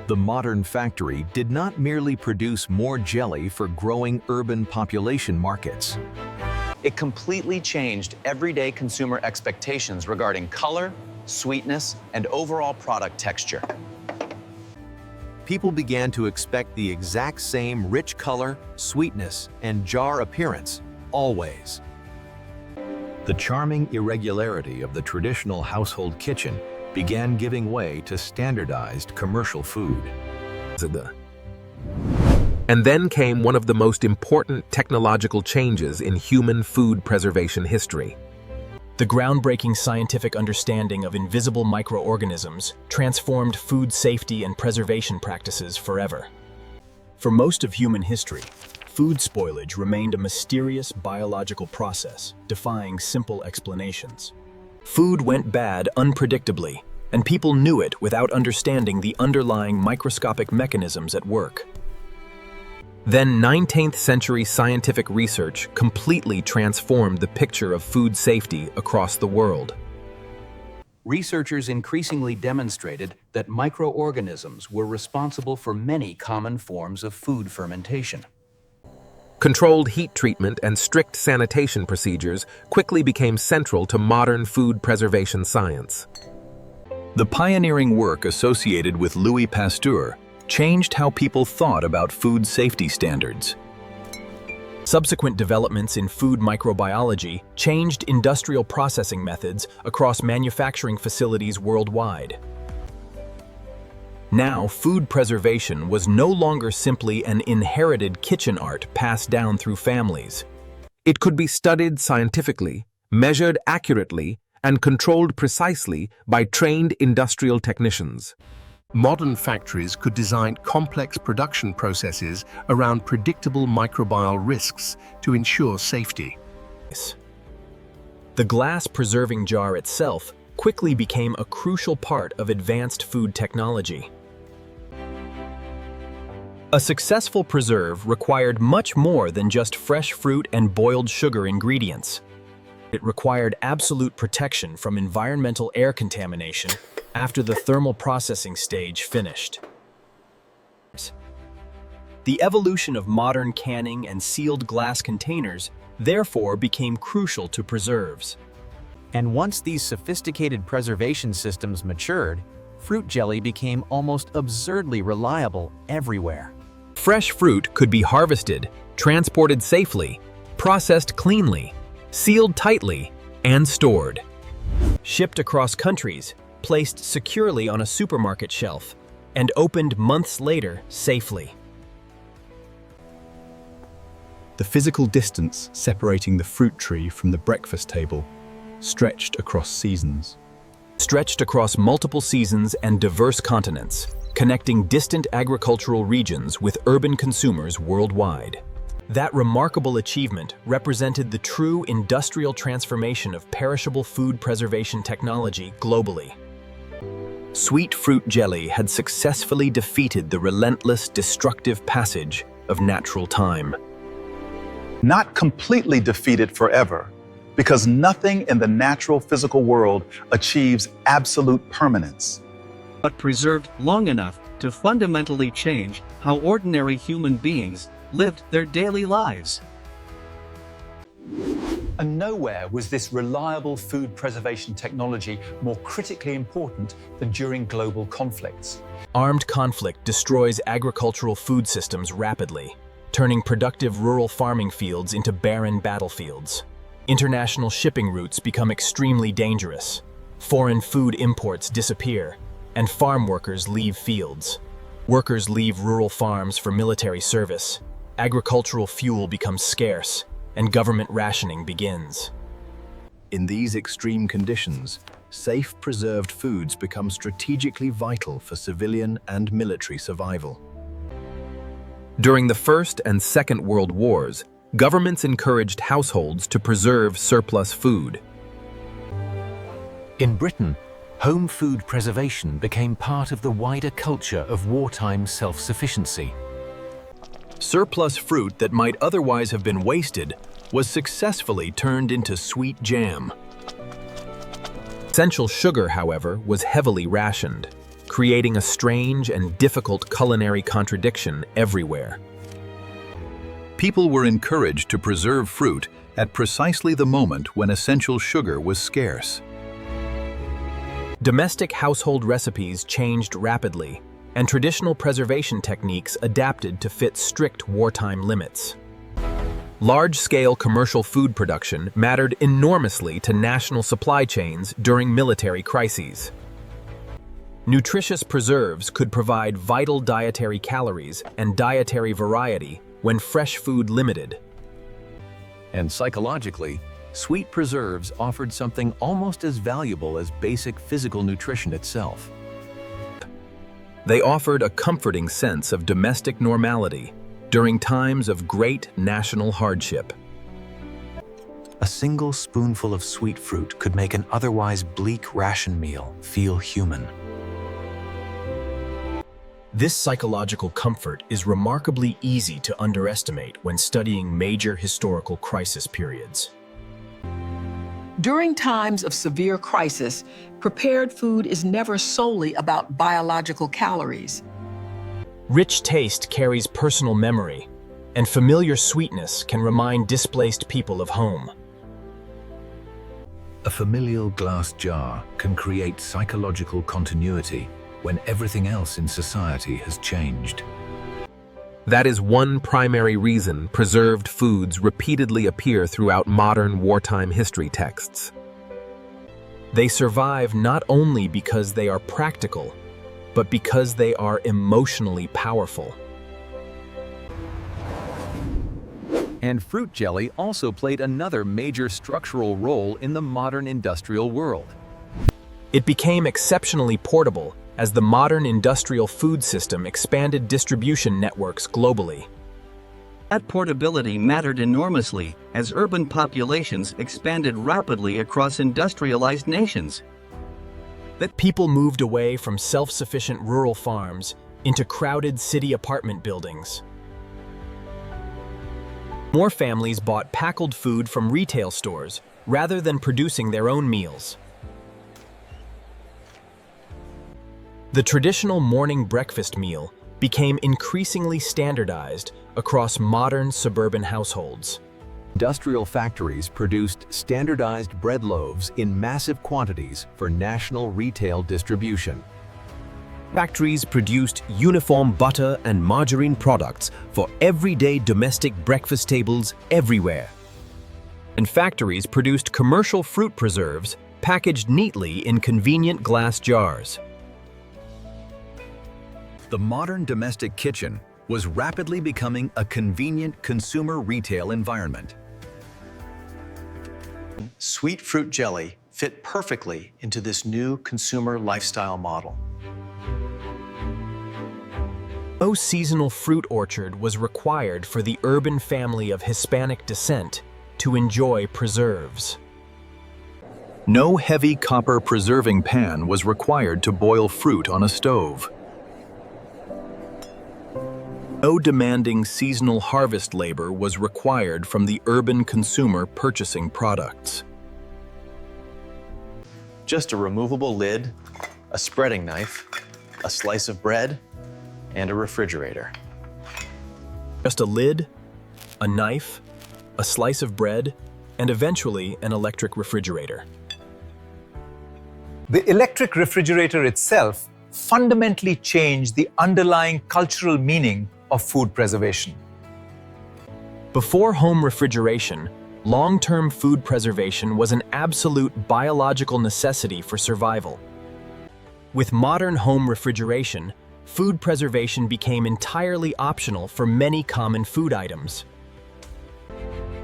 The modern factory did not merely produce more jelly for growing urban population markets. It completely changed everyday consumer expectations regarding color, sweetness, and overall product texture. People began to expect the exact same rich color, sweetness, and jar appearance, always. The charming irregularity of the traditional household kitchen began giving way to standardized commercial food. And then came one of the most important technological changes in human food preservation history. The groundbreaking scientific understanding of invisible microorganisms transformed food safety and preservation practices forever. For most of human history, food spoilage remained a mysterious biological process, defying simple explanations. Food went bad unpredictably, and people knew it without understanding the underlying microscopic mechanisms at work. Then 19th century scientific research completely transformed the picture of food safety across the world. Researchers increasingly demonstrated that microorganisms were responsible for many common forms of food fermentation. Controlled heat treatment and strict sanitation procedures quickly became central to modern food preservation science. The pioneering work associated with Louis Pasteur changed how people thought about food safety standards. Subsequent developments in food microbiology changed industrial processing methods across manufacturing facilities worldwide. Now, food preservation was no longer simply an inherited kitchen art passed down through families. It could be studied scientifically, measured accurately, and controlled precisely by trained industrial technicians. Modern factories could design complex production processes around predictable microbial risks to ensure safety. The glass preserving jar itself quickly became a crucial part of advanced food technology. A successful preserve required much more than just fresh fruit and boiled sugar ingredients. It required absolute protection from environmental air contamination after the thermal processing stage finished. The evolution of modern canning and sealed glass containers therefore became crucial to preserves. And once these sophisticated preservation systems matured, fruit jelly became almost absurdly reliable everywhere. Fresh fruit could be harvested, transported safely, processed cleanly, sealed tightly, and stored. Shipped across countries, placed securely on a supermarket shelf, and opened months later safely. The physical distance separating the fruit tree from the breakfast table stretched across seasons. Stretched across multiple seasons and diverse continents, connecting distant agricultural regions with urban consumers worldwide. That remarkable achievement represented the true industrial transformation of perishable food preservation technology globally. Sweet fruit jelly had successfully defeated the relentless, destructive passage of natural time. Not completely defeated forever, because nothing in the natural physical world achieves absolute permanence. But preserved long enough to fundamentally change how ordinary human beings lived their daily lives. And nowhere was this reliable food preservation technology more critically important than during global conflicts. Armed conflict destroys agricultural food systems rapidly, turning productive rural farming fields into barren battlefields. International shipping routes become extremely dangerous. Foreign food imports disappear, and farm workers leave fields. Workers leave rural farms for military service. Agricultural fuel becomes scarce, and government rationing begins. In these extreme conditions, safe preserved foods become strategically vital for civilian and military survival. During the First and Second World Wars, governments encouraged households to preserve surplus food. In Britain, home food preservation became part of the wider culture of wartime self-sufficiency. Surplus fruit that might otherwise have been wasted was successfully turned into sweet jam. Essential sugar, however, was heavily rationed, creating a strange and difficult culinary contradiction everywhere. People were encouraged to preserve fruit at precisely the moment when essential sugar was scarce. Domestic household recipes changed rapidly, and traditional preservation techniques adapted to fit strict wartime limits. Large-scale commercial food production mattered enormously to national supply chains during military crises. Nutritious preserves could provide vital dietary calories and dietary variety when fresh food limited. And psychologically, sweet preserves offered something almost as valuable as basic physical nutrition itself. They offered a comforting sense of domestic normality during times of great national hardship. A single spoonful of sweet fruit could make an otherwise bleak ration meal feel human. This psychological comfort is remarkably easy to underestimate when studying major historical crisis periods. During times of severe crisis, prepared food is never solely about biological calories. Rich taste carries personal memory, and familiar sweetness can remind displaced people of home. A familial glass jar can create psychological continuity when everything else in society has changed. That is one primary reason preserved foods repeatedly appear throughout modern wartime history texts. They survive not only because they are practical, but because they are emotionally powerful. And fruit jelly also played another major structural role in the modern industrial world. It became exceptionally portable as the modern industrial food system expanded distribution networks globally. That portability mattered enormously as urban populations expanded rapidly across industrialized nations. That people moved away from self-sufficient rural farms into crowded city apartment buildings. More families bought packaged food from retail stores rather than producing their own meals. The traditional morning breakfast meal became increasingly standardized across modern suburban households. Industrial factories produced standardized bread loaves in massive quantities for national retail distribution. Factories produced uniform butter and margarine products for everyday domestic breakfast tables everywhere. And factories produced commercial fruit preserves packaged neatly in convenient glass jars. The modern domestic kitchen was rapidly becoming a convenient consumer retail environment. Sweet fruit jelly fit perfectly into this new consumer lifestyle model. No seasonal fruit orchard was required for the urban family of Hispanic descent to enjoy preserves. No heavy copper preserving pan was required to boil fruit on a stove. No demanding seasonal harvest labor was required from the urban consumer purchasing products. Just a removable lid, a spreading knife, a slice of bread, and a refrigerator. Just a lid, a knife, a slice of bread, and eventually an electric refrigerator. The electric refrigerator itself fundamentally changed the underlying cultural meaning of food preservation. Before home refrigeration, long-term food preservation was an absolute biological necessity for survival. With modern home refrigeration, food preservation became entirely optional for many common food items.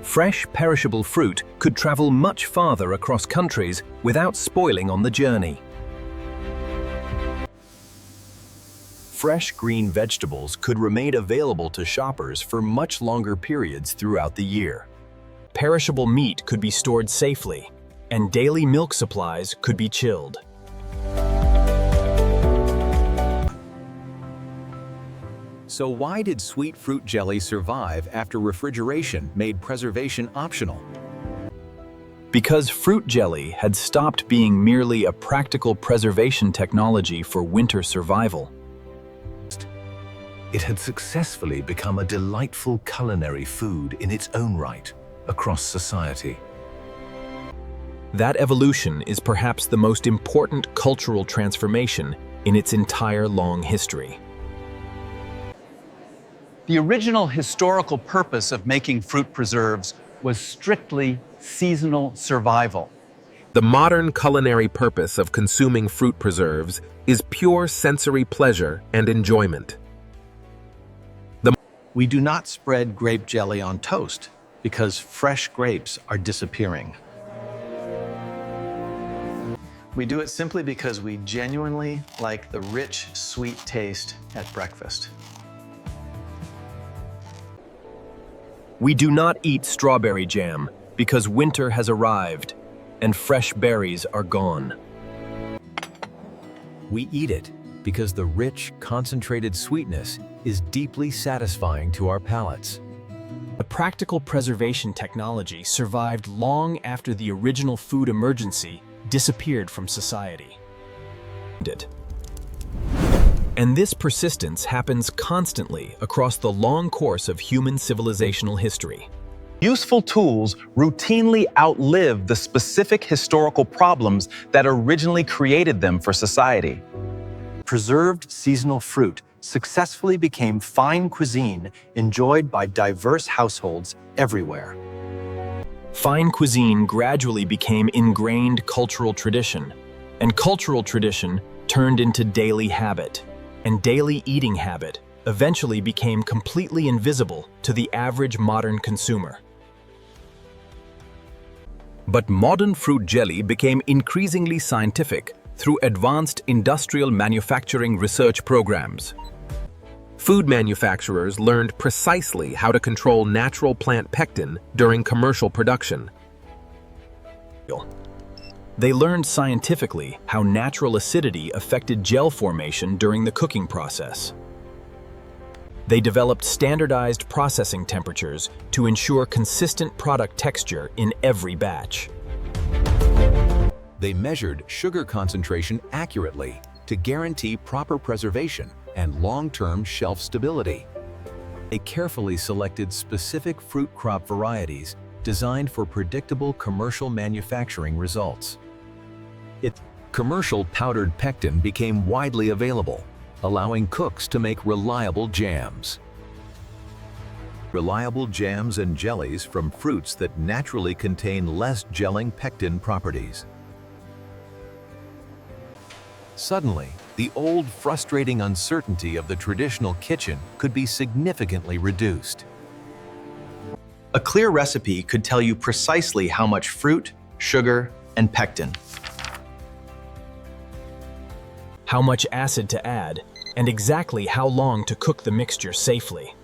Fresh, perishable fruit could travel much farther across countries without spoiling on the journey. Fresh green vegetables could remain available to shoppers for much longer periods throughout the year. Perishable meat could be stored safely, and daily milk supplies could be chilled. So why did sweet fruit jelly survive after refrigeration made preservation optional? Because fruit jelly had stopped being merely a practical preservation technology for winter survival. It had successfully become a delightful culinary food in its own right across society. That evolution is perhaps the most important cultural transformation in its entire long history. The original historical purpose of making fruit preserves was strictly seasonal survival. The modern culinary purpose of consuming fruit preserves is pure sensory pleasure and enjoyment. We do not spread grape jelly on toast because fresh grapes are disappearing. We do it simply because we genuinely like the rich, sweet taste at breakfast. We do not eat strawberry jam because winter has arrived and fresh berries are gone. We eat it because the rich, concentrated sweetness is deeply satisfying to our palates. The practical preservation technology survived long after the original food emergency disappeared from society. And this persistence happens constantly across the long course of human civilizational history. Useful tools routinely outlive the specific historical problems that originally created them for society. Preserved seasonal fruit successfully became fine cuisine enjoyed by diverse households everywhere. Fine cuisine gradually became ingrained cultural tradition, and cultural tradition turned into daily habit, and daily eating habit eventually became completely invisible to the average modern consumer. But modern fruit jelly became increasingly scientific through advanced industrial manufacturing research programs. Food manufacturers learned precisely how to control natural plant pectin during commercial production. They learned scientifically how natural acidity affected gel formation during the cooking process. They developed standardized processing temperatures to ensure consistent product texture in every batch. They measured sugar concentration accurately to guarantee proper preservation and long-term shelf stability. They carefully selected specific fruit crop varieties designed for predictable commercial manufacturing results. Commercial powdered pectin became widely available, allowing cooks to make reliable jams. Reliable jams and jellies from fruits that naturally contain less gelling pectin properties. Suddenly, the old frustrating uncertainty of the traditional kitchen could be significantly reduced. A clear recipe could tell you precisely how much fruit, sugar, and pectin, how much acid to add, and exactly how long to cook the mixture safely.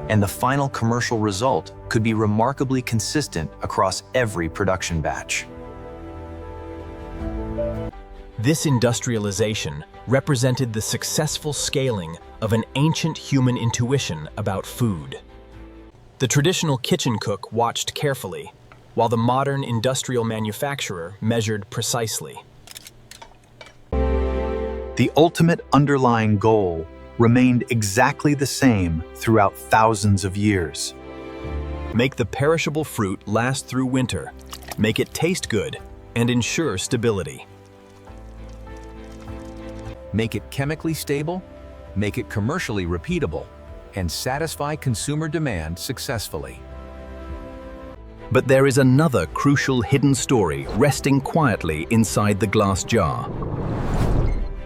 and the final commercial result could be remarkably consistent across every production batch. This industrialization represented the successful scaling of an ancient human intuition about food. The traditional kitchen cook watched carefully, while the modern industrial manufacturer measured precisely. The ultimate underlying goal remained exactly the same throughout thousands of years. Make the perishable fruit last through winter, make it taste good, and ensure stability. Make it chemically stable, make it commercially repeatable, and satisfy consumer demand successfully. But there is another crucial hidden story resting quietly inside the glass jar.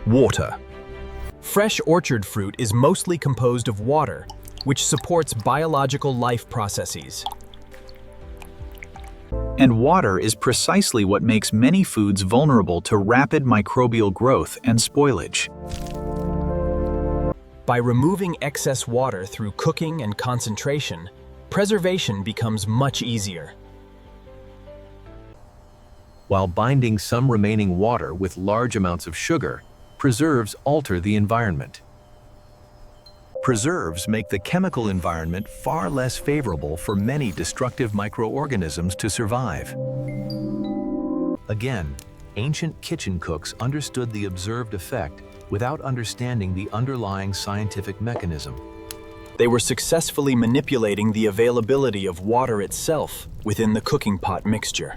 Water. Fresh orchard fruit is mostly composed of water, which supports biological life processes. And water is precisely what makes many foods vulnerable to rapid microbial growth and spoilage. By removing excess water through cooking and concentration, preservation becomes much easier. While binding some remaining water with large amounts of sugar, preserves alter the environment. Preserves make the chemical environment far less favorable for many destructive microorganisms to survive. Again, ancient kitchen cooks understood the observed effect without understanding the underlying scientific mechanism. They were successfully manipulating the availability of water itself within the cooking pot mixture.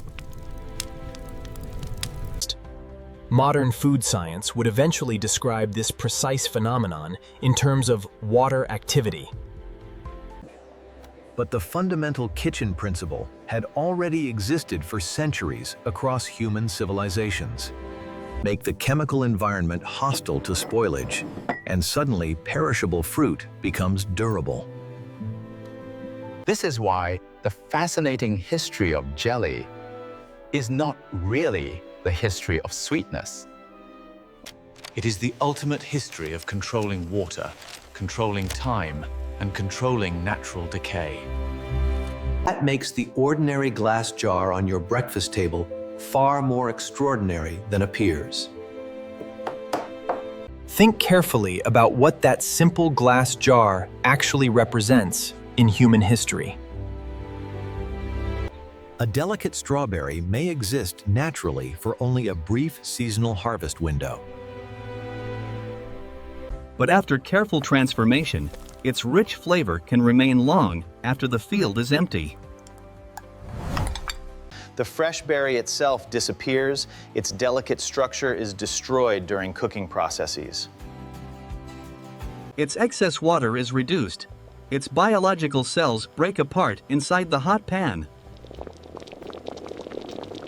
Modern food science would eventually describe this precise phenomenon in terms of water activity. But the fundamental kitchen principle had already existed for centuries across human civilizations. Make the chemical environment hostile to spoilage, and suddenly perishable fruit becomes durable. This is why the fascinating history of jelly is not really the history of sweetness. It is the ultimate history of controlling water, controlling time, and controlling natural decay. That makes the ordinary glass jar on your breakfast table far more extraordinary than appears. Think carefully about what that simple glass jar actually represents in human history. A delicate strawberry may exist naturally for only a brief seasonal harvest window. But after careful transformation, its rich flavor can remain long after the field is empty. The fresh berry itself disappears, its delicate structure is destroyed during cooking processes. Its excess water is reduced. Its biological cells break apart inside the hot pan.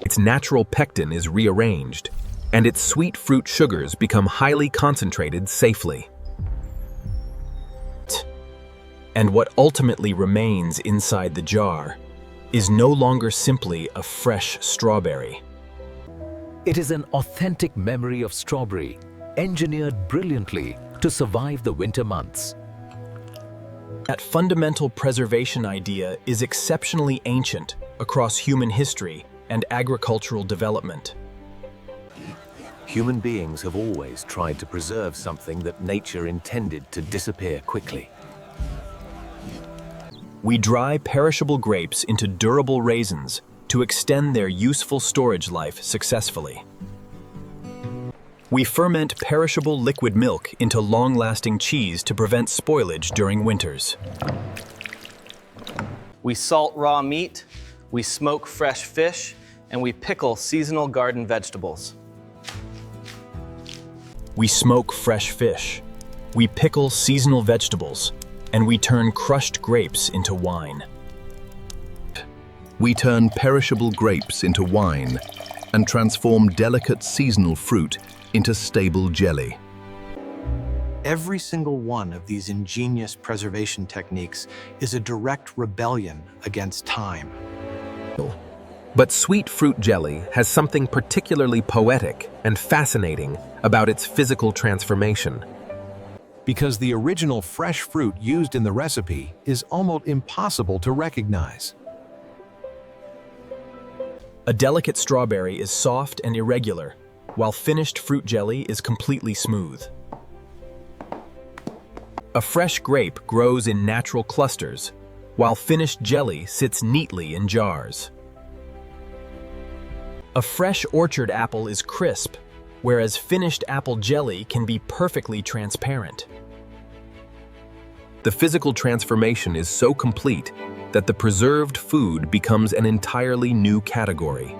Its natural pectin is rearranged, and its sweet fruit sugars become highly concentrated safely. And what ultimately remains inside the jar is no longer simply a fresh strawberry. It is an authentic memory of strawberry, engineered brilliantly to survive the winter months. That fundamental preservation idea is exceptionally ancient across human history and agricultural development. Human beings have always tried to preserve something that nature intended to disappear quickly. We dry perishable grapes into durable raisins to extend their useful storage life successfully. We ferment perishable liquid milk into long-lasting cheese to prevent spoilage during winters. We salt raw meat, we smoke fresh fish, and we pickle seasonal garden vegetables. We smoke fresh fish, we pickle seasonal vegetables, and we turn crushed grapes into wine. We turn perishable grapes into wine and transform delicate seasonal fruit into stable jelly. Every single one of these ingenious preservation techniques is a direct rebellion against time. But sweet fruit jelly has something particularly poetic and fascinating about its physical transformation. Because the original fresh fruit used in the recipe is almost impossible to recognize. A delicate strawberry is soft and irregular, while finished fruit jelly is completely smooth. A fresh grape grows in natural clusters, while finished jelly sits neatly in jars. A fresh orchard apple is crisp, whereas finished apple jelly can be perfectly transparent. The physical transformation is so complete that the preserved food becomes an entirely new category.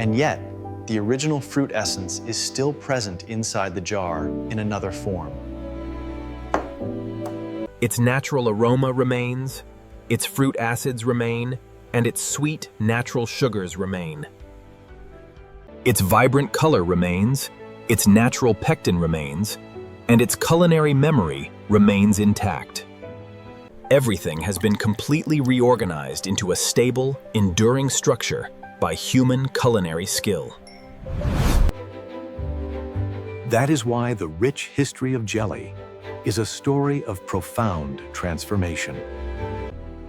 And yet, the original fruit essence is still present inside the jar in another form. Its natural aroma remains, its fruit acids remain, and its sweet, natural sugars remain. Its vibrant color remains, its natural pectin remains, and its culinary memory remains intact. Everything has been completely reorganized into a stable, enduring structure by human culinary skill. That is why the rich history of jelly is a story of profound transformation.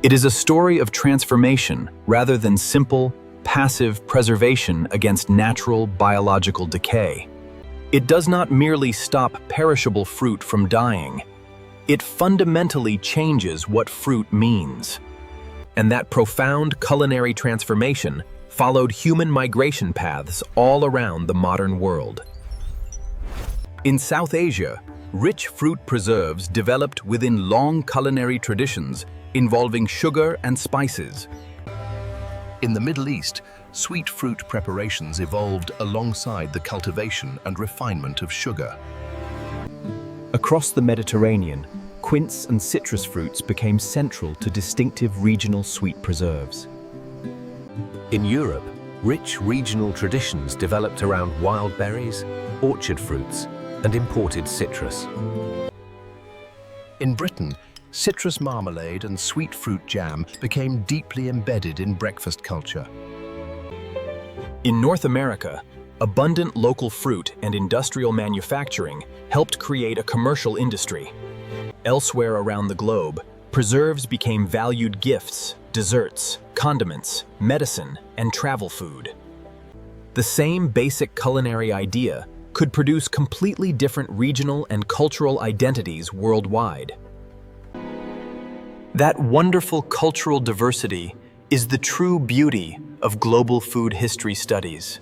It is a story of transformation rather than simple, passive preservation against natural biological decay. It does not merely stop perishable fruit from dying. It fundamentally changes what fruit means. And that profound culinary transformation followed human migration paths all around the modern world. In South Asia, rich fruit preserves developed within long culinary traditions involving sugar and spices. In the Middle East, sweet fruit preparations evolved alongside the cultivation and refinement of sugar. Across the Mediterranean, quince and citrus fruits became central to distinctive regional sweet preserves. In Europe, rich regional traditions developed around wild berries, orchard fruits, and imported citrus. In Britain, citrus marmalade and sweet fruit jam became deeply embedded in breakfast culture. In North America, abundant local fruit and industrial manufacturing helped create a commercial industry. Elsewhere around the globe, preserves became valued gifts, desserts, condiments, medicine, and travel food. The same basic culinary idea could produce completely different regional and cultural identities worldwide. That wonderful cultural diversity is the true beauty of global food history studies.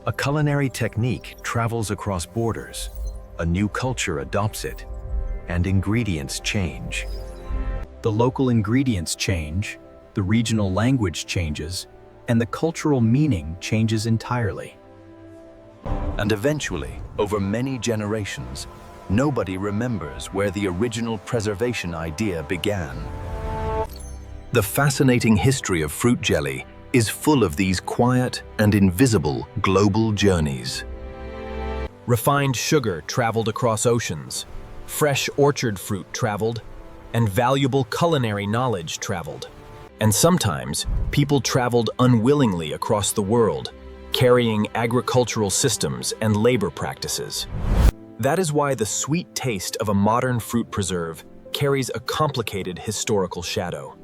A culinary technique travels across borders, a new culture adopts it, and ingredients change. The local ingredients change, the regional language changes, and the cultural meaning changes entirely. And eventually, over many generations, nobody remembers where the original preservation idea began. The fascinating history of fruit jelly is full of these quiet and invisible global journeys. Refined sugar traveled across oceans, fresh orchard fruit traveled, and valuable culinary knowledge traveled. And sometimes, people traveled unwillingly across the world, carrying agricultural systems and labor practices. That is why the sweet taste of a modern fruit preserve carries a complicated historical shadow.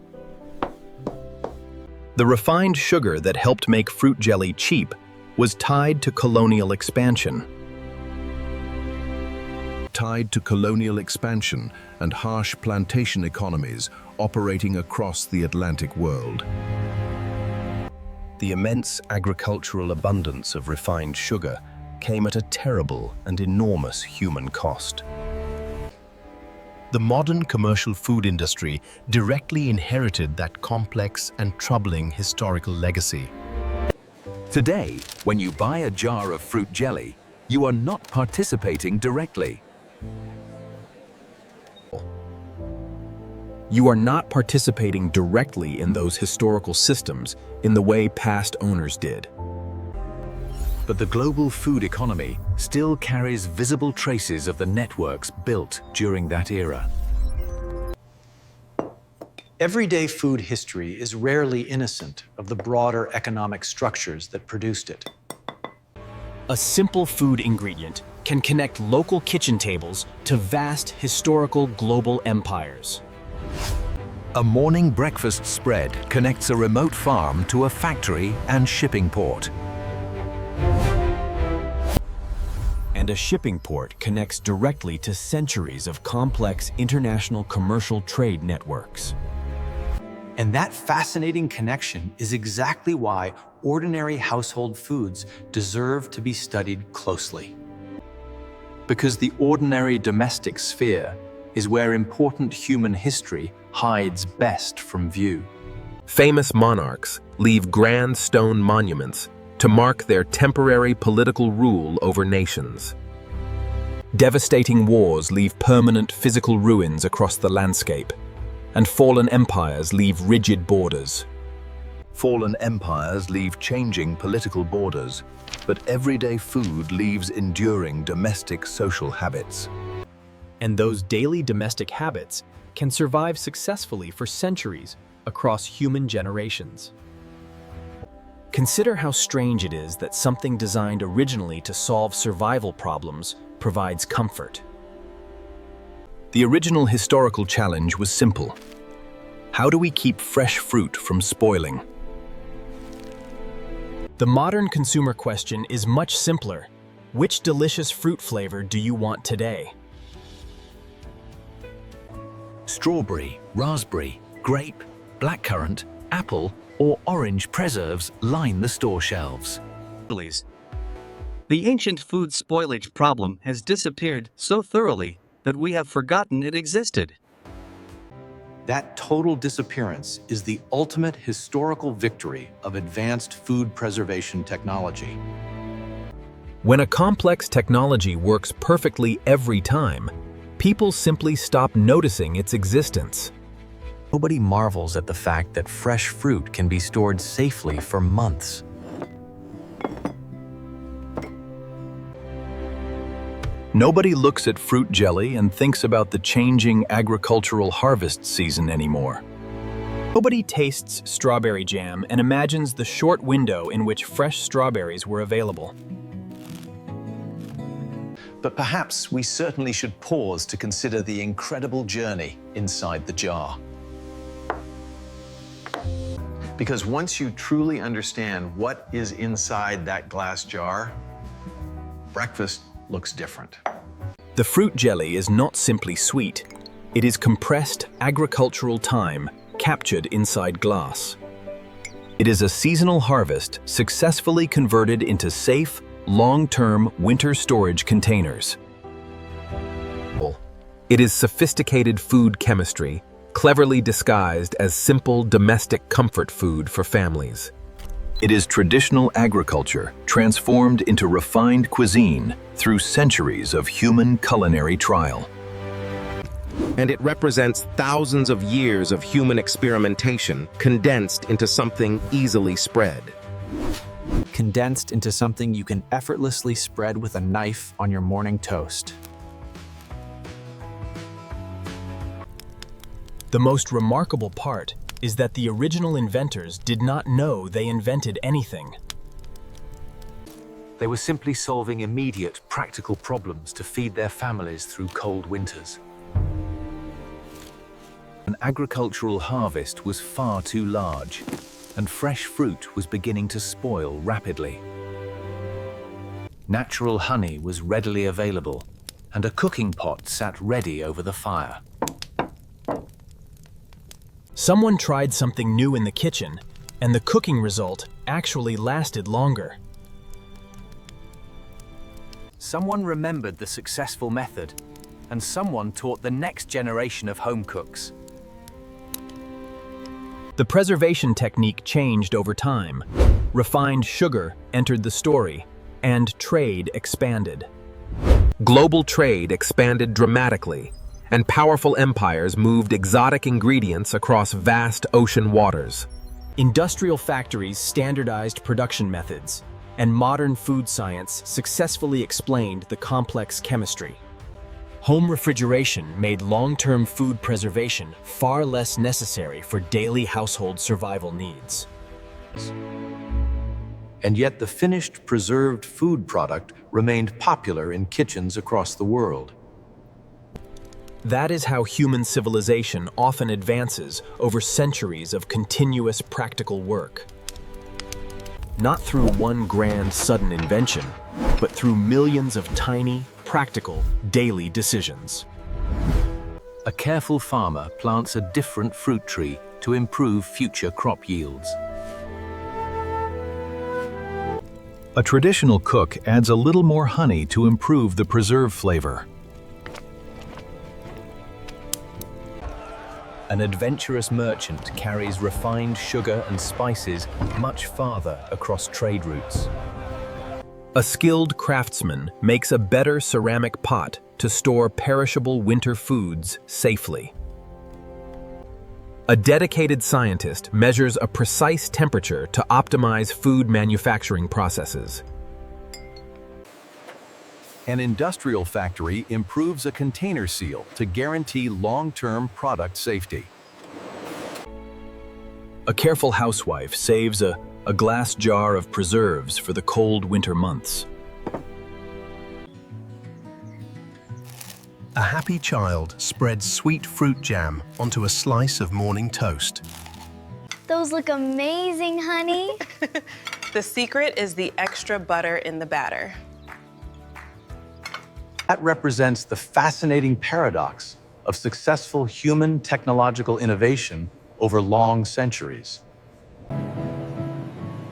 The refined sugar that helped make fruit jelly cheap was tied to colonial expansion. And harsh plantation economies operating across the Atlantic world. The immense agricultural abundance of refined sugar came at a terrible and enormous human cost. The modern commercial food industry directly inherited that complex and troubling historical legacy. Today, when you buy a jar of fruit jelly, you are not participating directly. You are not participating directly in those historical systems in the way past owners did. But the global food economy still carries visible traces of the networks built during that era. Everyday food history is rarely innocent of the broader economic structures that produced it. A simple food ingredient can connect local kitchen tables to vast historical global empires. A morning breakfast spread connects a remote farm to a factory and shipping port. And a shipping port connects directly to centuries of complex international commercial trade networks. And that fascinating connection is exactly why ordinary household foods deserve to be studied closely. Because the ordinary domestic sphere is where important human history hides best from view. Famous monarchs leave grand stone monuments to mark their temporary political rule over nations. Devastating wars leave permanent physical ruins across the landscape, and fallen empires leave rigid borders. Fallen empires leave changing political borders, but everyday food leaves enduring domestic social habits. And those daily domestic habits can survive successfully for centuries across human generations. Consider how strange it is that something designed originally to solve survival problems provides comfort. The original historical challenge was simple. How do we keep fresh fruit from spoiling? The modern consumer question is much simpler. Which delicious fruit flavor do you want today? Strawberry, raspberry, grape, blackcurrant, apple, or orange preserves line the store shelves. The ancient food spoilage problem has disappeared so thoroughly that we have forgotten it existed. That total disappearance is the ultimate historical victory of advanced food preservation technology. When a complex technology works perfectly every time, people simply stop noticing its existence. Nobody marvels at the fact that fresh fruit can be stored safely for months. Nobody looks at fruit jelly and thinks about the changing agricultural harvest season anymore. Nobody tastes strawberry jam and imagines the short window in which fresh strawberries were available. But perhaps we certainly should pause to consider the incredible journey inside the jar. Because once you truly understand what is inside that glass jar, breakfast looks different. The fruit jelly is not simply sweet. It is compressed agricultural time captured inside glass. It is a seasonal harvest successfully converted into safe, long-term winter storage containers. It is sophisticated food chemistry, cleverly disguised as simple domestic comfort food for families. It is traditional agriculture transformed into refined cuisine through centuries of human culinary trial. And it represents thousands of years of human experimentation condensed into something easily spread. Condensed into something you can effortlessly spread with a knife on your morning toast. The most remarkable part is that the original inventors did not know they invented anything. They were simply solving immediate, practical problems to feed their families through cold winters. An agricultural harvest was far too large, and fresh fruit was beginning to spoil rapidly. Natural honey was readily available, and a cooking pot sat ready over the fire. Someone tried something new in the kitchen, and the cooking result actually lasted longer. Someone remembered the successful method, and someone taught the next generation of home cooks. The preservation technique changed over time. Refined sugar entered the story, and trade expanded. Global trade expanded dramatically, and powerful empires moved exotic ingredients across vast ocean waters. Industrial factories standardized production methods, and modern food science successfully explained the complex chemistry. Home refrigeration made long-term food preservation far less necessary for daily household survival needs. And yet the finished preserved food product remained popular in kitchens across the world. That is how human civilization often advances over centuries of continuous practical work. Not through one grand sudden invention, but through millions of tiny, practical, daily decisions. A careful farmer plants a different fruit tree to improve future crop yields. A traditional cook adds a little more honey to improve the preserve flavor. An adventurous merchant carries refined sugar and spices much farther across trade routes. A skilled craftsman makes a better ceramic pot to store perishable winter foods safely. A dedicated scientist measures a precise temperature to optimize food manufacturing processes. An industrial factory improves a container seal to guarantee long-term product safety. A careful housewife saves a glass jar of preserves for the cold winter months. A happy child spreads sweet fruit jam onto a slice of morning toast. Those look amazing, honey. The secret is the extra butter in the batter. That represents the fascinating paradox of successful human technological innovation over long centuries.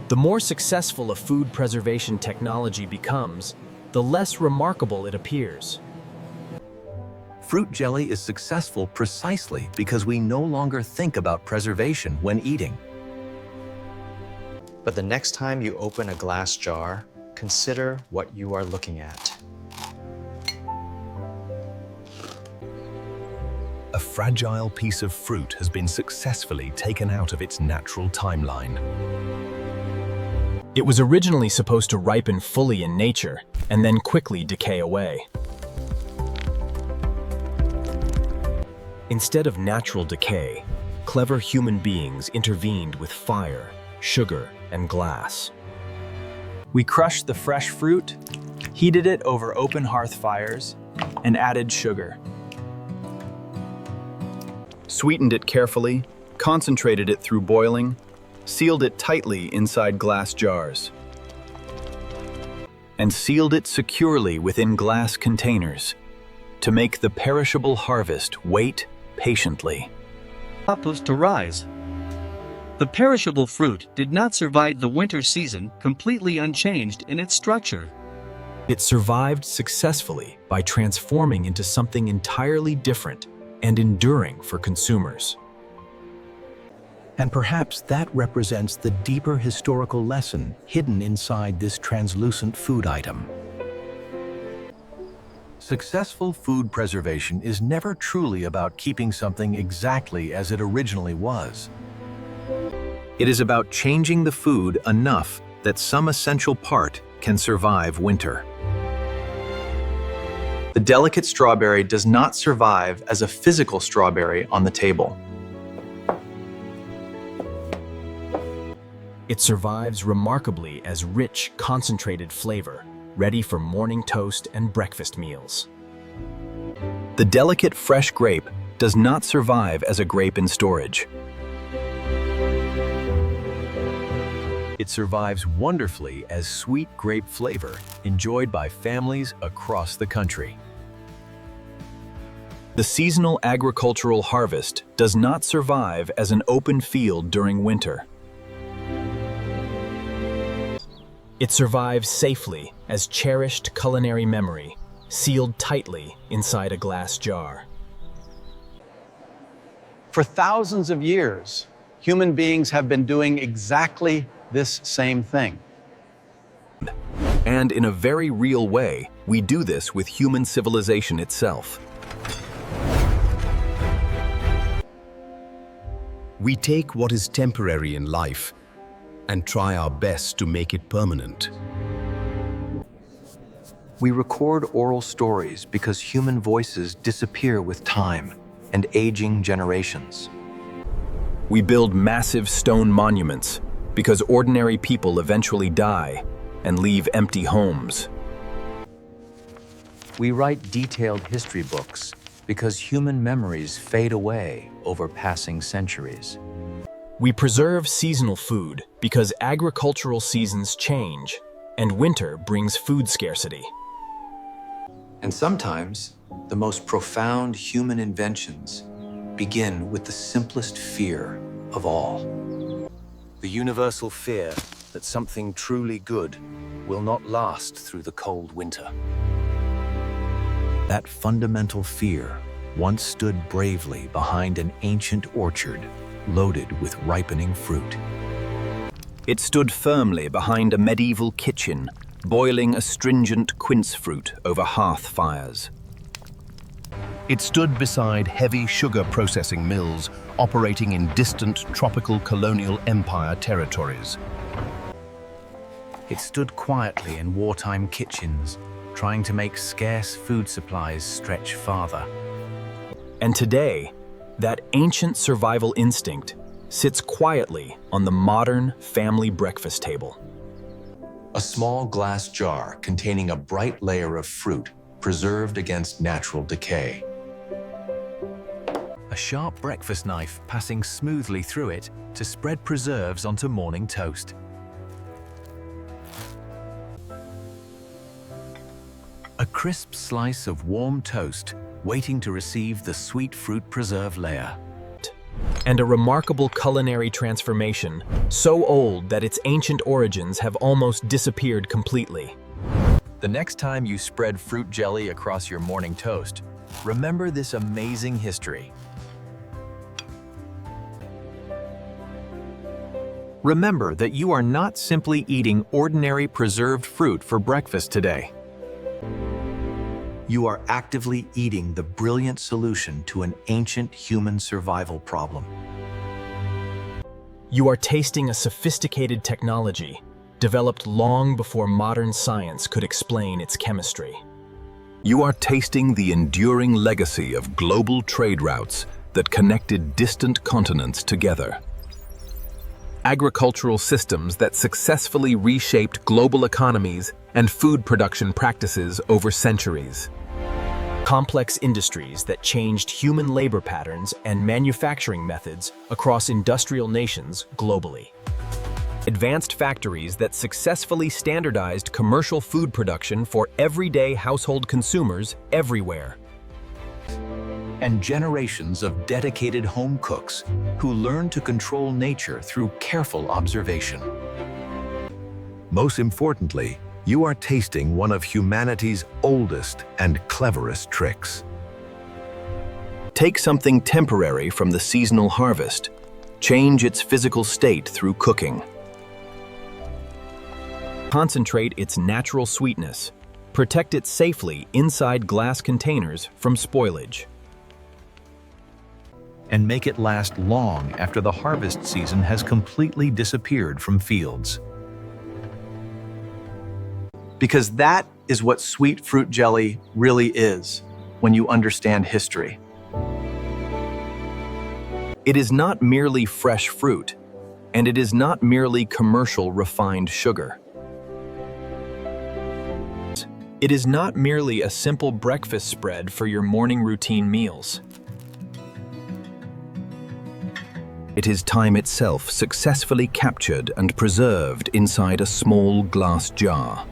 The more successful a food preservation technology becomes, the less remarkable it appears. Fruit jelly is successful precisely because we no longer think about preservation when eating. But the next time you open a glass jar, consider what you are looking at. A fragile piece of fruit has been successfully taken out of its natural timeline. It was originally supposed to ripen fully in nature and then quickly decay away. Instead of natural decay, clever human beings intervened with fire, sugar, and glass. We crushed the fresh fruit, heated it over open hearth fires, and added sugar. Sweetened it carefully, concentrated it through boiling, sealed it tightly inside glass jars, and sealed it securely within glass containers to make the perishable harvest wait patiently. Apples to rise. The perishable fruit did not survive the winter season completely unchanged in its structure. It survived successfully by transforming into something entirely different and enduring for consumers. And perhaps that represents the deeper historical lesson hidden inside this translucent food item. Successful food preservation is never truly about keeping something exactly as it originally was. It is about changing the food enough that some essential part can survive winter. The delicate strawberry does not survive as a physical strawberry on the table. It survives remarkably as rich, concentrated flavor, ready for morning toast and breakfast meals. The delicate fresh grape does not survive as a grape in storage. It survives wonderfully as sweet grape flavor, enjoyed by families across the country. The seasonal agricultural harvest does not survive as an open field during winter. It survives safely as cherished culinary memory, sealed tightly inside a glass jar. For thousands of years, human beings have been doing exactly this same thing. And in a very real way, we do this with human civilization itself. We take what is temporary in life and try our best to make it permanent. We record oral stories because human voices disappear with time and aging generations. We build massive stone monuments because ordinary people eventually die and leave empty homes. We write detailed history books because human memories fade away over passing centuries. We preserve seasonal food because agricultural seasons change and winter brings food scarcity. And sometimes, the most profound human inventions begin with the simplest fear of all. The universal fear that something truly good will not last through the cold winter. That fundamental fear once stood bravely behind an ancient orchard loaded with ripening fruit. It stood firmly behind a medieval kitchen, boiling astringent quince fruit over hearth fires. It stood beside heavy sugar processing mills operating in distant tropical colonial empire territories. It stood quietly in wartime kitchens, trying to make scarce food supplies stretch farther. And today, that ancient survival instinct sits quietly on the modern family breakfast table. A small glass jar containing a bright layer of fruit preserved against natural decay. A sharp breakfast knife passing smoothly through it to spread preserves onto morning toast. A crisp slice of warm toast waiting to receive the sweet fruit preserve layer. And a remarkable culinary transformation, so old that its ancient origins have almost disappeared completely. The next time you spread fruit jelly across your morning toast, remember this amazing history. Remember that you are not simply eating ordinary preserved fruit for breakfast today. You are actively eating the brilliant solution to an ancient human survival problem. You are tasting a sophisticated technology developed long before modern science could explain its chemistry. You are tasting the enduring legacy of global trade routes that connected distant continents together. Agricultural systems that successfully reshaped global economies and food production practices over centuries. Complex industries that changed human labor patterns and manufacturing methods across industrial nations globally. Advanced factories that successfully standardized commercial food production for everyday household consumers everywhere. And generations of dedicated home cooks who learned to control nature through careful observation. Most importantly, you are tasting one of humanity's oldest and cleverest tricks. Take something temporary from the seasonal harvest, change its physical state through cooking. Concentrate its natural sweetness, protect it safely inside glass containers from spoilage. And make it last long after the harvest season has completely disappeared from fields. Because that is what sweet fruit jelly really is when you understand history. It is not merely fresh fruit, and it is not merely commercial refined sugar. It is not merely a simple breakfast spread for your morning routine meals. It is time itself successfully captured and preserved inside a small glass jar.